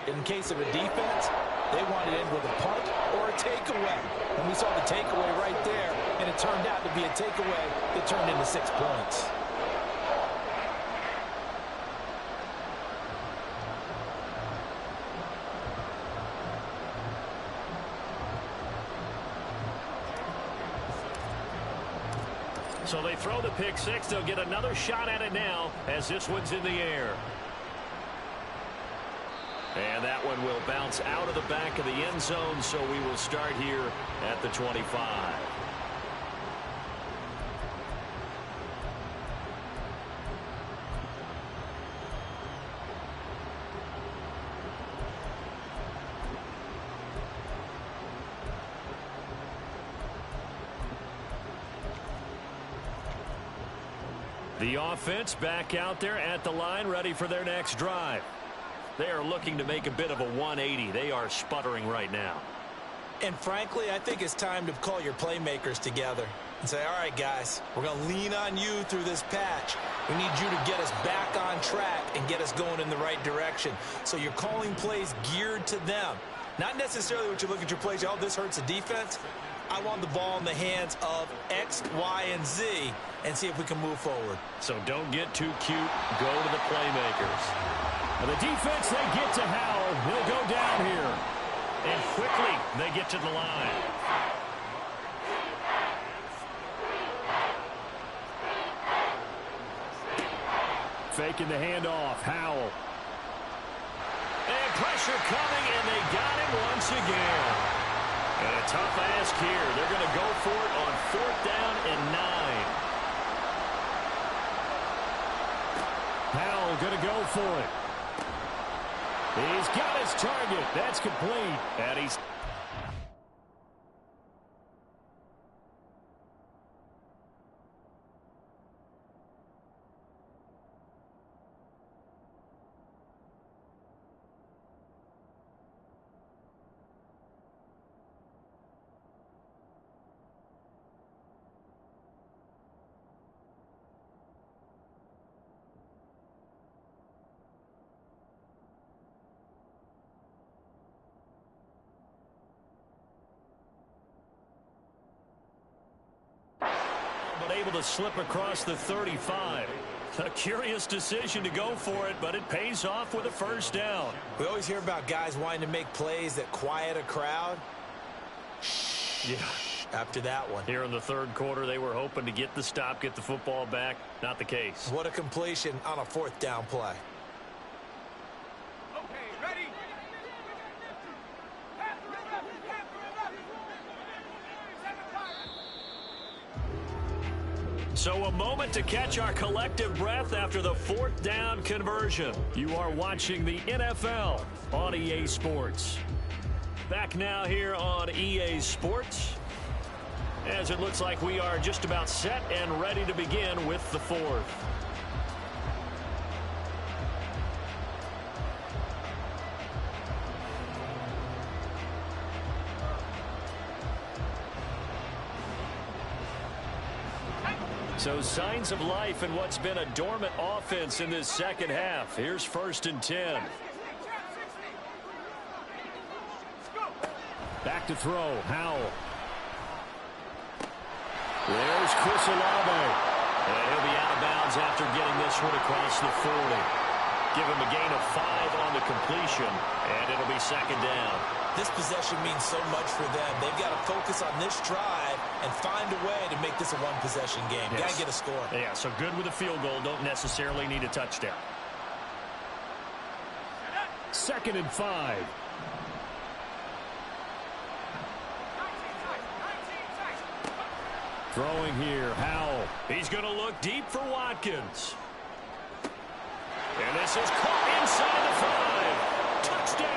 Speaker 3: In case of a defense, they want to end with a punt or a takeaway. And we saw the takeaway right there, and it turned out to be a takeaway that turned into 6 points.
Speaker 2: So they throw the pick 6. They'll get another shot at it now as this one's in the air. And that one will bounce out of the back of the end zone, so we will start here at the 25. The offense back out there at the line, ready for their next drive. They are looking to make a bit of a 180. They are sputtering right now.
Speaker 4: And frankly, I think it's time to call your playmakers together and say, all right, guys, we're going to lean on you through this patch. We need you to get us back on track and get us going in the right direction. So you're calling plays geared to them. Not necessarily what you look at your plays, oh, this hurts the defense. I want the ball in the hands of X, Y, and Z and see if we can move forward.
Speaker 2: So don't get too cute. Go to the playmakers. And the defense, they get to Howell. He'll go down here. And quickly, they get to the line. Faking the handoff. Howell. And pressure coming, and they got him once again. And a tough ask here. They're going to go for it on 4th down and 9. Howell going to go for it. He's got his target. That's complete. And he's... able to slip across the 35. A curious decision to go for it, but it pays off with a first down.
Speaker 4: We always hear about guys wanting to make plays that quiet a crowd.
Speaker 2: Yeah.
Speaker 4: After that one.
Speaker 2: Here in the 3rd quarter, they were hoping to get the stop, get the football back. Not the case.
Speaker 4: What a completion on a 4th down play.
Speaker 2: So a moment to catch our collective breath after the 4th down conversion. You are watching the NFL on EA Sports. Back now here on EA Sports, as it looks like we are just about set and ready to begin with the 4th. So signs of life in what's been a dormant offense in this second half. Here's 1st and 10. Back to throw. Howell. There's Chris Olave. And he'll be out of bounds after getting this one across the 40. Give him a gain of 5 on the completion, and it'll be 2nd down.
Speaker 4: This possession means so much for them. They've got to focus on this drive and find a way to make this a one-possession game.
Speaker 2: Yes.
Speaker 4: Got to get a score.
Speaker 2: Yeah, so good with a field goal. Don't necessarily need a touchdown. 2nd and 5. Throwing here, Howell. He's going to look deep for Watkins. And this is caught inside the 5. Touchdown.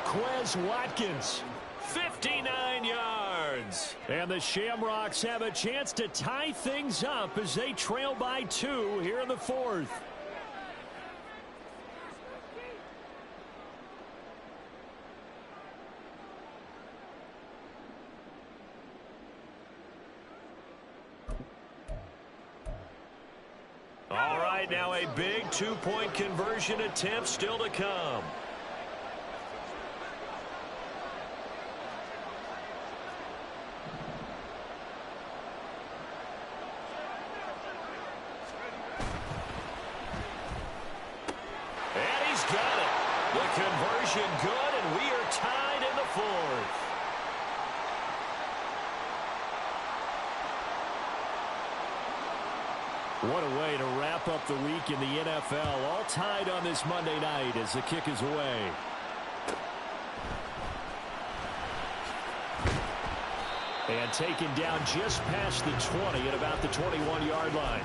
Speaker 2: Quez Watkins, 59 yards. And the Shamrocks have a chance to tie things up as they trail by 2 here in the 4th. All right, now a big 2-point conversion attempt still to come. And he's got it. The conversion good, and we are tied in the 4th. What a way to wrap up the week in the NFL. All tied on this Monday night as the kick is away. And taken down just past the 20 at about the 21-yard line.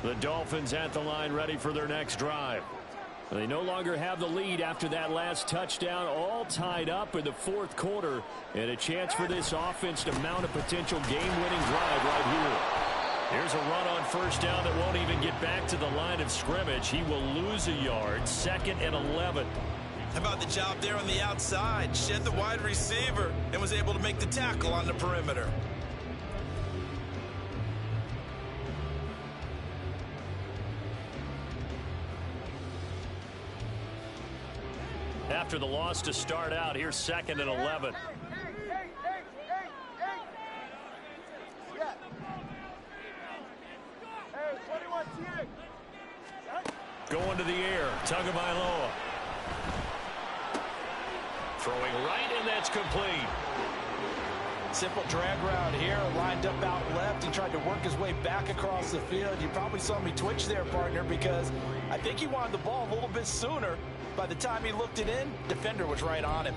Speaker 2: The Dolphins at the line ready for their next drive. They no longer have the lead after that last touchdown, all tied up in the 4th quarter, and a chance for this offense to mount a potential game-winning drive right here. Here's a run on 1st down that won't even get back to the line of scrimmage. He will lose a yard, 2nd and 11.
Speaker 4: How about the job there on the outside? Shed the wide receiver and was able to make the tackle on the perimeter.
Speaker 2: After the loss to start out, here's 2nd and 11. Going to the air, Tagovailoa. Throwing right, and that's complete.
Speaker 3: Simple drag route here, lined up out left. He tried to work his way back across the field. You probably saw me twitch there, partner, because I think he wanted the ball a little bit sooner. By the time he looked it in, defender was right on him.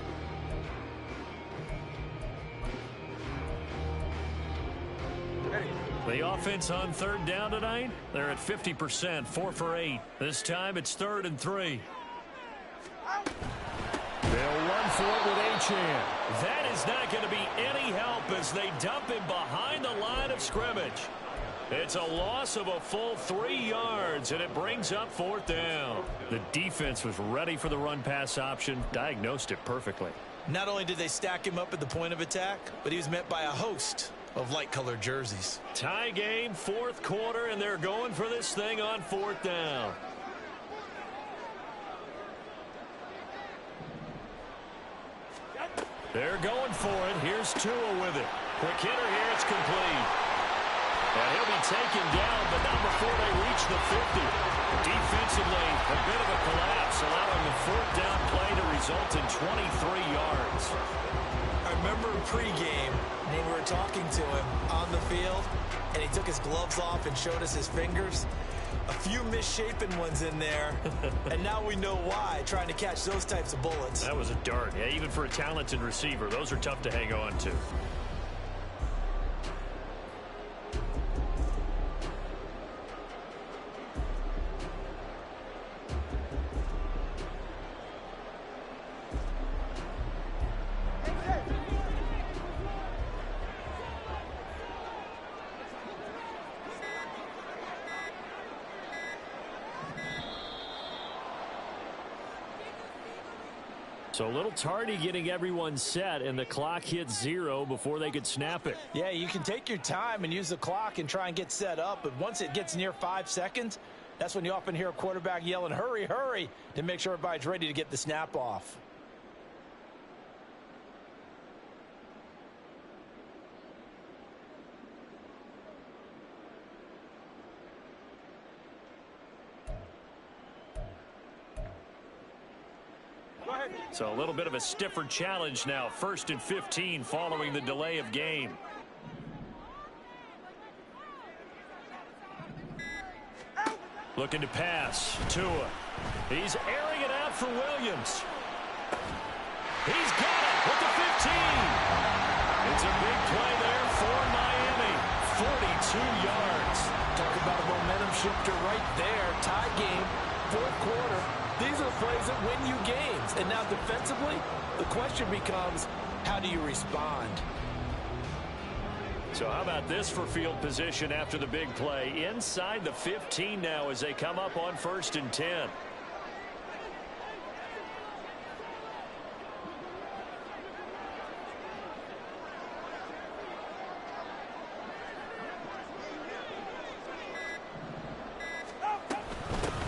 Speaker 2: The offense on third down tonight, they're at 50%, 4 for 8. This time it's 3rd and 3. They'll run for it with Achane. That is not going to be any help as they dump him behind the line of scrimmage. It's a loss of a full 3 yards, and it brings up 4th down. The defense was ready for the run-pass option, diagnosed it perfectly.
Speaker 4: Not only did they stack him up at the point of attack, but he was met by a host of light-colored jerseys.
Speaker 2: Tie game, 4th quarter, and they're going for this thing on 4th down. They're going for it. Here's Tua with it. Quick hitter here. It's complete. And he'll be taken down, but not before they reach the 50. Defensively, a bit of a collapse, allowing the 4th down play to result in 23 yards.
Speaker 4: I remember pregame when we were talking to him on the field, and he took his gloves off and showed us his fingers. A few misshapen ones in there, and now we know why, trying to catch those types of bullets.
Speaker 2: That was a dart. Yeah, even for a talented receiver, those are tough to hang on to. So a little tardy getting everyone set, and the clock hit 0 before they could snap it.
Speaker 3: Yeah, you can take your time and use the clock and try and get set up, but once it gets near 5 seconds, that's when you often hear a quarterback yelling, hurry, hurry, to make sure everybody's ready to get the snap off.
Speaker 2: So a little bit of a stiffer challenge now. 1st and 15 following the delay of game. Looking to pass. Tua. He's airing it out for Williams. He's got it with the 15. It's a big play there for Miami. 42 yards.
Speaker 3: Talk about a momentum shifter right there. Tie game, 4th quarter. These are the plays that win you games. And now defensively, the question becomes, how do you respond?
Speaker 2: So how about this for field position after the big play? Inside the 15 now as they come up on 1st and 10.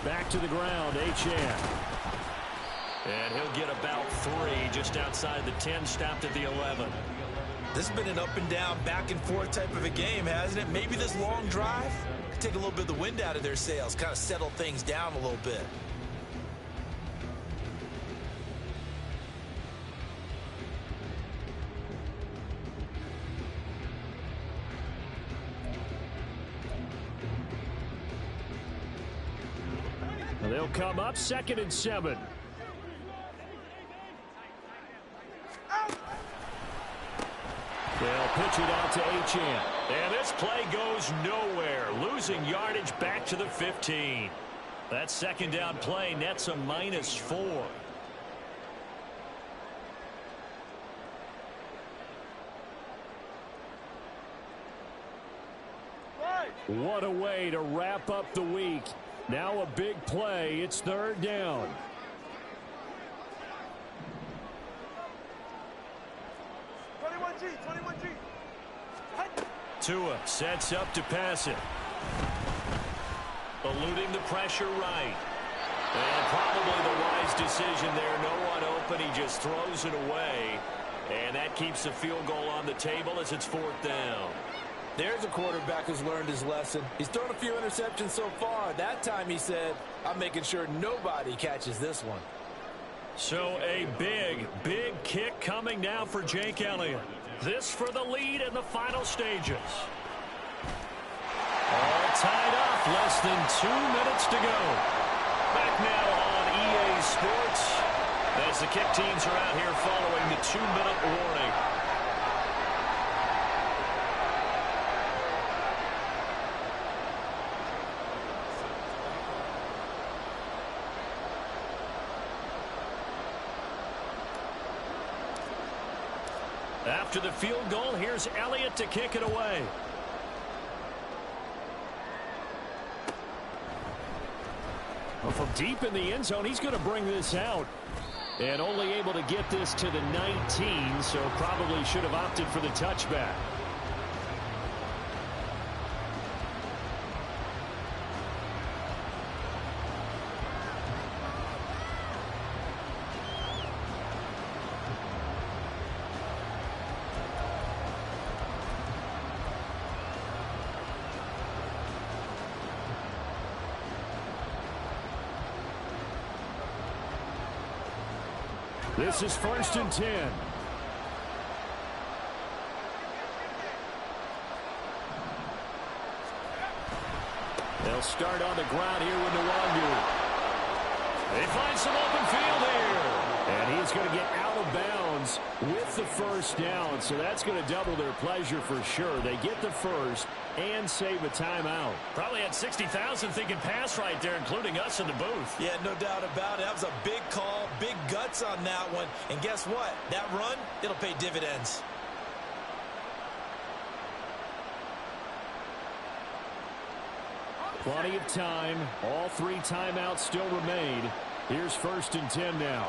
Speaker 2: Back to the ground, Achane. And he'll get about 3 just outside the 10, stopped at the 11.
Speaker 4: This has been an up and down, back and forth type of a game, hasn't it? Maybe this long drive could take a little bit of the wind out of their sails, kind of settle things down a little bit.
Speaker 2: They'll come up 2nd and 7. They'll pitch it out to Achane. And this play goes nowhere. Losing yardage back to the 15. That 2nd down play nets a -4. What a way to wrap up the week. Now a big play. It's 3rd down. Tua sets up to pass it. Eluding the pressure right. And probably the wise decision there. No one open. He just throws it away. And that keeps the field goal on the table as it's 4th down.
Speaker 3: There's a quarterback who's learned his lesson. He's thrown a few interceptions so far. That time he said, I'm making sure nobody catches this one.
Speaker 2: So a big kick coming now for Jake Elliott. This for the lead in the final stages. All tied up, less than 2 minutes to go. Back now on EA Sports as the kick teams are out here following the 2-minute warning. After the field goal, here's Elliott to kick it away. Well, from deep in the end zone, he's going to bring this out. And only able to get this to the 19, so probably should have opted for the touchback. This is 1st and 10. They'll start on the ground here with Nwangu. They find some open field here. And he's going to get out of bounds with the first down. So that's going to double their pleasure for sure. They get the first and save a timeout.
Speaker 6: Probably had 60,000 thinking pass right there, including us in the booth.
Speaker 4: Yeah, no doubt about it. That was a big call, big guts on that one. And guess what? That run, it'll pay dividends.
Speaker 2: Plenty of time. All 3 timeouts still remain. Here's 1st and 10 now.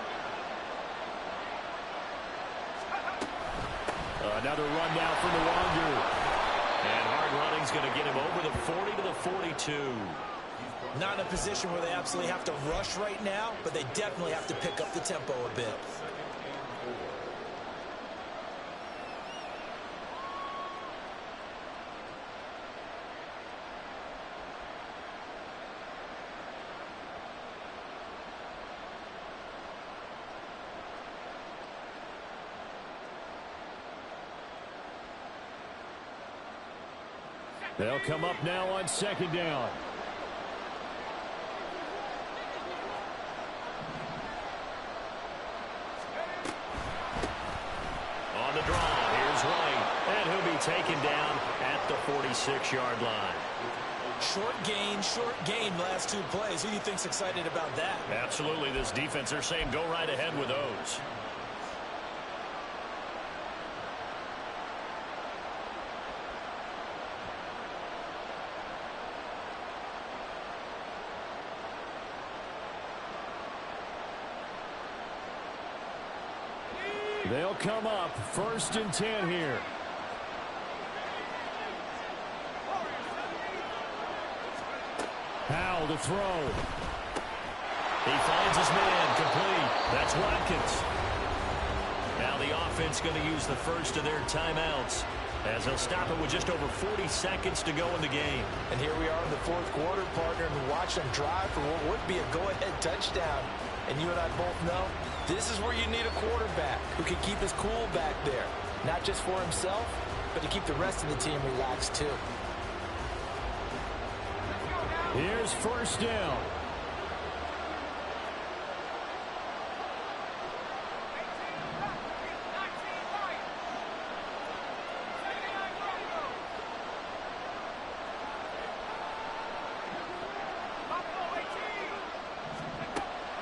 Speaker 2: Another run now for Nwangu.
Speaker 6: And hard running's going to get him over the 40 to the 42.
Speaker 4: Not in a position where they absolutely have to rush right now, but they definitely have to pick up the tempo a bit.
Speaker 2: They'll come up now on 2nd down.
Speaker 6: On the draw, here's White. And he'll be taken down at the 46-yard line.
Speaker 4: Short gain last 2 plays. Who do you think's excited about that?
Speaker 6: Absolutely, this defense, they're saying go right ahead with those.
Speaker 2: They'll come up 1st and 10 here. Powell to throw.
Speaker 6: He finds his man complete. That's Watkins. Now the offense going to use the first of their timeouts as they'll stop it with just over 40 seconds to go in the game.
Speaker 3: And here we are in the 4th quarter, partner, and watch them drive for what would be a go-ahead touchdown. And you and I both know this is where you need a quarterback who can keep his cool back there. Not just for himself, but to keep the rest of the team relaxed too.
Speaker 2: Here's 1st down.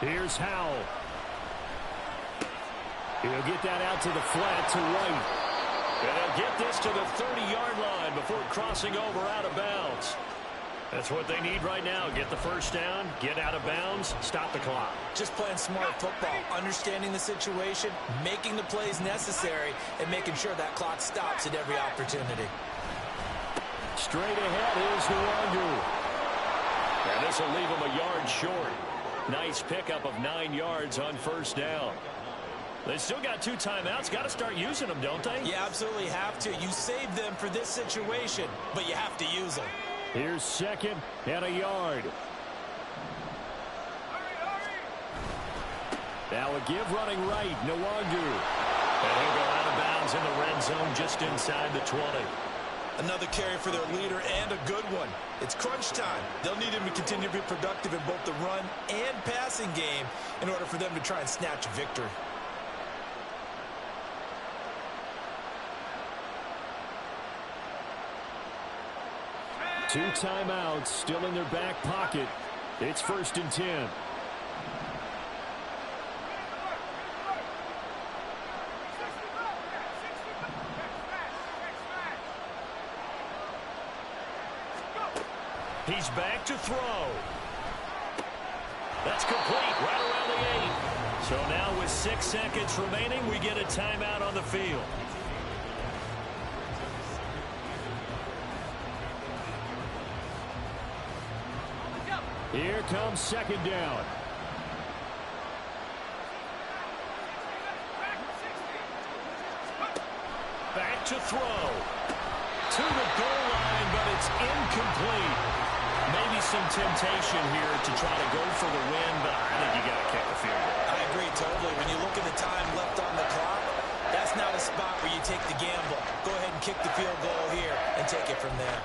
Speaker 2: Here's Howell. He'll get that out to the flat to White.
Speaker 6: And they'll get this to the 30-yard line before crossing over out of bounds. That's what they need right now. Get the first down, get out of bounds, stop the clock.
Speaker 4: Just playing smart football, understanding the situation, making the plays necessary, and making sure that clock stops at every opportunity.
Speaker 2: Straight ahead is Nwangu.
Speaker 6: And this will leave him a yard short. Nice pickup of 9 yards on 1st down. They still got 2 timeouts. Got to start using them, don't they?
Speaker 4: You absolutely have to. You save them for this situation, but you have to use them.
Speaker 2: Here's 2nd and a yard. Now a give running right, Nwangu.
Speaker 6: And he'll go out of bounds in the red zone just inside the 20.
Speaker 3: Another carry for their leader and a good one. It's crunch time. They'll need him to continue to be productive in both the run and passing game in order for them to try and snatch a victory.
Speaker 2: Two timeouts still in their back pocket. It's 1st and 10.
Speaker 6: He's back to throw. That's complete right around the 8. So now with 6 seconds remaining, we get a timeout on the field.
Speaker 2: Here comes 2nd down.
Speaker 6: Back to throw. To the goal line, but it's incomplete. Maybe some temptation here to try to go for the win, but I think you got to kick the field goal.
Speaker 3: I agree totally. When you look at the time left on the clock, that's not a spot where you take the gamble. Go ahead and kick the field goal here and take it from there.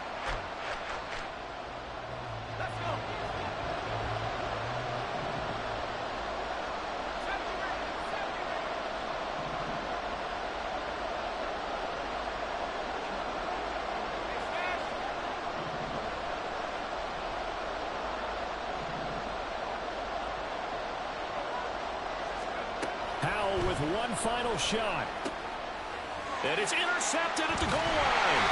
Speaker 2: With one final shot.
Speaker 6: And it's intercepted at the goal line.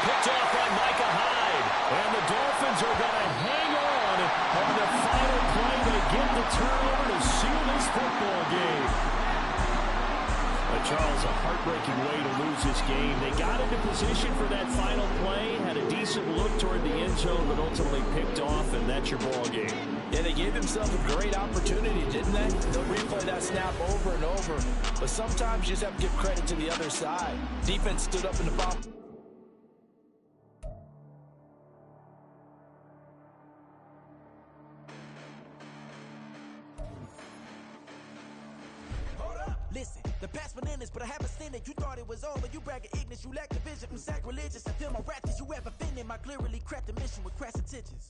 Speaker 6: Picked off by Micah Hyde.
Speaker 2: And the Dolphins are going to hang on the final play. They get the turnover to seal this football game. Charles, a heartbreaking way to lose this game. They got into position for that final play, had a decent look toward the end zone, but ultimately picked off, and that's your ball game.
Speaker 3: Yeah, they gave themselves a great opportunity, didn't they? They'll replay that snap over and over. But sometimes you just have to give credit to the other side. Defense stood up in the box.
Speaker 1: Listen, the past bananas, but I haven't seen it. You thought it was over. You bragging ignorance. You lack the vision. I'm sacrilegious. I feel my wrath. Did you ever offended my clearly crafted mission with crass intentions?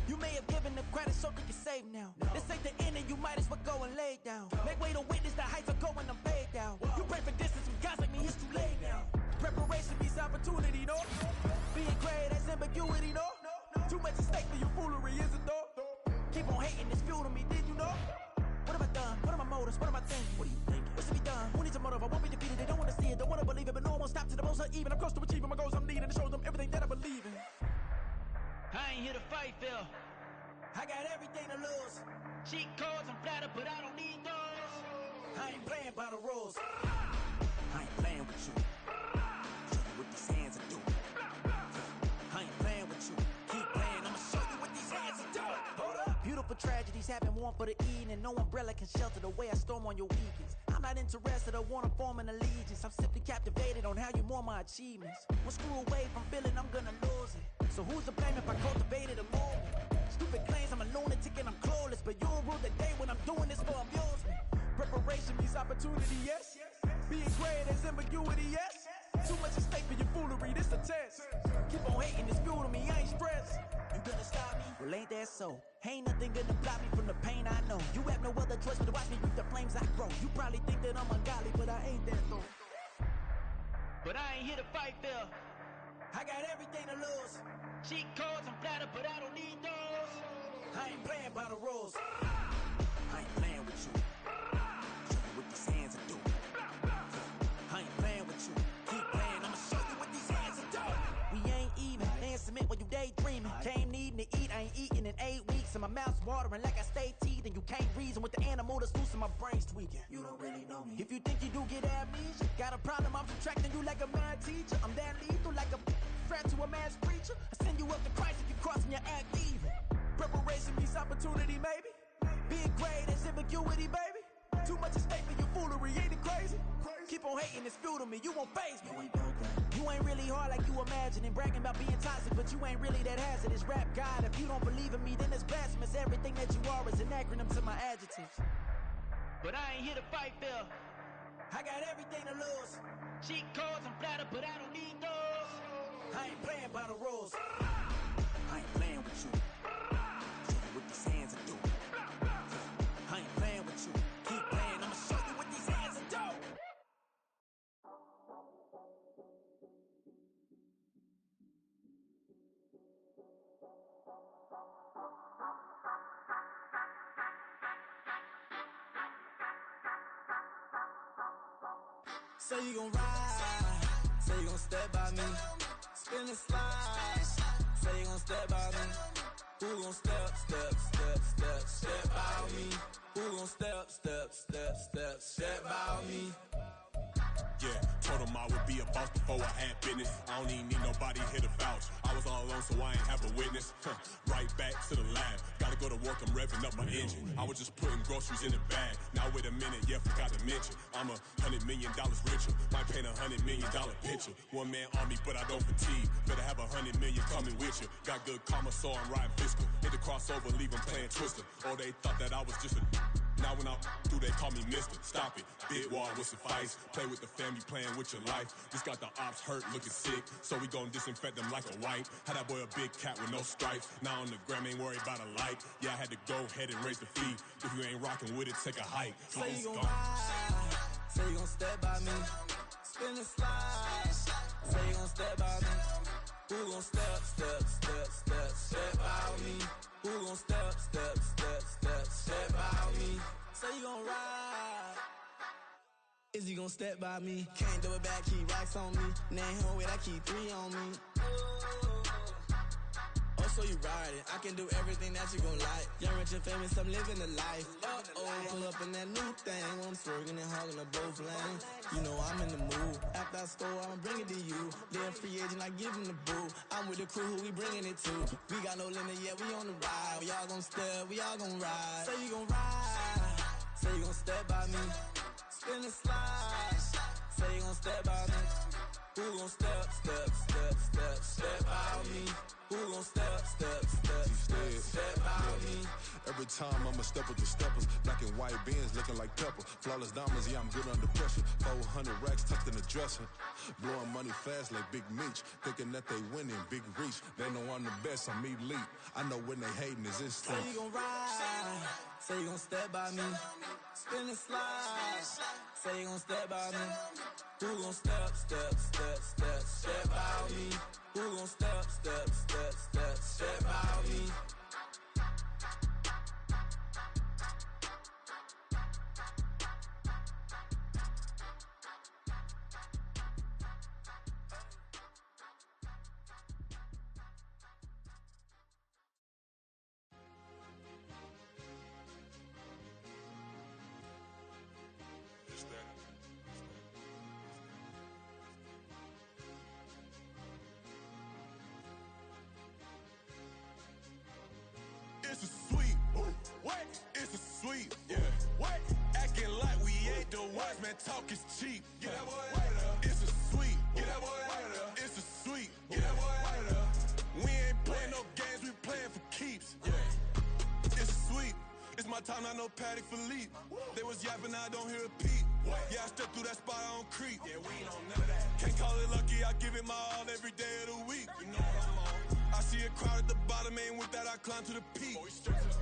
Speaker 1: You may have given them credit so they can save now. This ain't the end and you might as well go and lay down. Make way to witness the heights are going, I'm paid down. You pray for distance from guys like me, it's too late now. Preparation means opportunity, no? Being great as ambiguity, no? Too much at stake for your foolery, is it though? Keep on hating, it's fuel to me, did you know? What have I done? What are my motives? What am I thinking? What do you think? What's to be done? Who needs a motive? I won't be defeated. They don't want to see it. Don't want to believe it. But no one will stop to the most uneven. I'm close to achieving my goals. I'm needing to show them everything that I believe in. I ain't here to fight, Phil. I got everything to lose. Cheat codes, I'm flattered, but I don't need those. I ain't playing by the rules. I ain't playing with you. Show you what these hands are doing. I ain't playing with you. Keep playing, I'ma show you what these hands are doing. Hold up. Beautiful tragedies happen, one for the evening. No umbrella can shelter the way I storm on your weekends. I'm not interested, I wanna form an allegiance. I'm simply captivated on how you mourn my achievements. One screw away from feeling I'm gonna lose it. So who's to blame if I cultivated a movement? Stupid claims I'm a lunatic and I'm clueless, but you'll rule the day when I'm doing this for amusement. Preparation means opportunity, yes. Being great as ambiguity, yes. Too much at stake for your foolery, this a test. Keep on hating, it's fuel to me, I ain't stressed. You gonna stop me? Well, ain't that so? Ain't nothing gonna block me from the pain I know. You have no other choice but to watch me reap the flames I grow. You probably think that I'm ungodly, but I ain't that though. But I ain't here to fight, Phil. I got everything to lose. Cheat codes, I'm flattered, but I don't need those. I ain't playing by the rules. I ain't playing with you. Show you what these hands are doing. I ain't playing with you. Keep playing, I'ma show you what these hands are doing. We ain't even. Laying cement when you daydreaming. Came needing to eat, I ain't eating in 8 weeks. And my mouth's watering like I stay teeth. And you can't reason with the animal that's loose and my brain's tweaking. You don't really know me. If you think you do get amnesia, got a problem, I'm subtracting you like a mad teacher. I'm that lethal like a threat to a mass preacher. I send you up to Christ if you crossing your act evil. Preparation means opportunity, maybe. Being great is ambiguity, baby. Too much at stake for your foolery, ain't it crazy? Keep on hating, it's fuel to me, you won't faze me. You ain't really hard like you imagining. Bragging about being toxic, but you ain't really that hazardous. Rap God, if you don't believe in me, then it's blasphemous. Everything that you are is an acronym to my adjectives.
Speaker 7: but I ain't here to fight fair.
Speaker 8: I got everything to lose.
Speaker 7: Cheat codes and flatter, but I don't need those.
Speaker 8: I ain't playing by the rules. I ain't playing with you. Show you what these hands will do. I ain't playing with you. Keep playing, I'ma show you what these hands will do.
Speaker 1: Say you gon' ride, say you gon' step by me, spin and slide, say you gon' step by me, who gon' step by me, who gon' step by me.
Speaker 9: Yeah, told him I would be a boss before I had business. I don't even need nobody here to vouch. I was all alone, so I ain't have a witness. Right back to the lab. Gotta go to work, I'm revving up my engine. I was just putting groceries in the bag. Now wait a minute, yeah, forgot to mention. I'm $100 million richer. Might paint $100 million picture. One man army, but I don't fatigue. Better have 100 million coming with you. Got good karma, so I'm riding fiscal. Hit the crossover, leave 'em playing Twister. Oh, they thought that I was just a... Now when I do, they call me mister. Stop it. Big wall will suffice. Play with the family, playing with your life. Just got the ops hurt, looking sick. So we gon' disinfect them like a wipe. Had that boy a big cat with no stripes. Now on the gram, ain't worried about a light. Yeah, I had to go ahead and raise the fee. If you ain't rocking with it, take a hike.
Speaker 1: Say you gon' ride, say you gon' step by me, spin and slide, say you gon' step by me, who gon' step by me, who gon' step by me, say you gon' ride, is he gon' step by me, can't do it back, keep racks on me, name him with I keep 3 on me. So you ride it, I can do everything that you gon' like. Young, rich, and famous, I'm living the life. Pull up in that new thing when I'm swerving and hogging up both lanes. You know I'm in the mood. After I score, I'ma bring it to you. They're free agent, I give him the boo. I'm with the crew, who we bringing it to. We got no limit, yeah, we on the ride. We all gon' step, we all gon' ride. Say you gon' ride, say you gon' step by me. Spin and slide, say you gon' step by me. Who gon' step by me? Who gon' step by me?
Speaker 10: Every time I'ma step with the steppers. Black and white beans looking like pepper. Flawless diamonds, yeah, I'm good under pressure. 400 racks tucked in the dresser. Blowing money fast like Big Meech. Thinking that they winning, big reach. They know I'm the best, I'm elite. I know when they hating is instinct.
Speaker 1: Say you gon' ride, say you gon' step by me. Spin and slide, say you gon' step by me. Who gon' step by me? Who gon' step by me?
Speaker 9: It's a sweep. What? It's a sweep. Yeah. What? Acting like we ain't the ones, man. Talk is cheap. Get that boy out of there. It's a sweep. Get that boy out of there. It's a sweep. Get that boy out of there. We ain't playing no games, we playing for keeps. Yeah. It's a sweep. It's my time, not no Paddock Philippe. They was yapping, I don't hear a peep. Yeah, I step through that spot, I don't creep. Yeah, we ain't on none of that. Can't call it lucky, I give it my all every day of the week. You know what I'm on. I see a crowd at the bottom, ain't with that, I climb to the peak.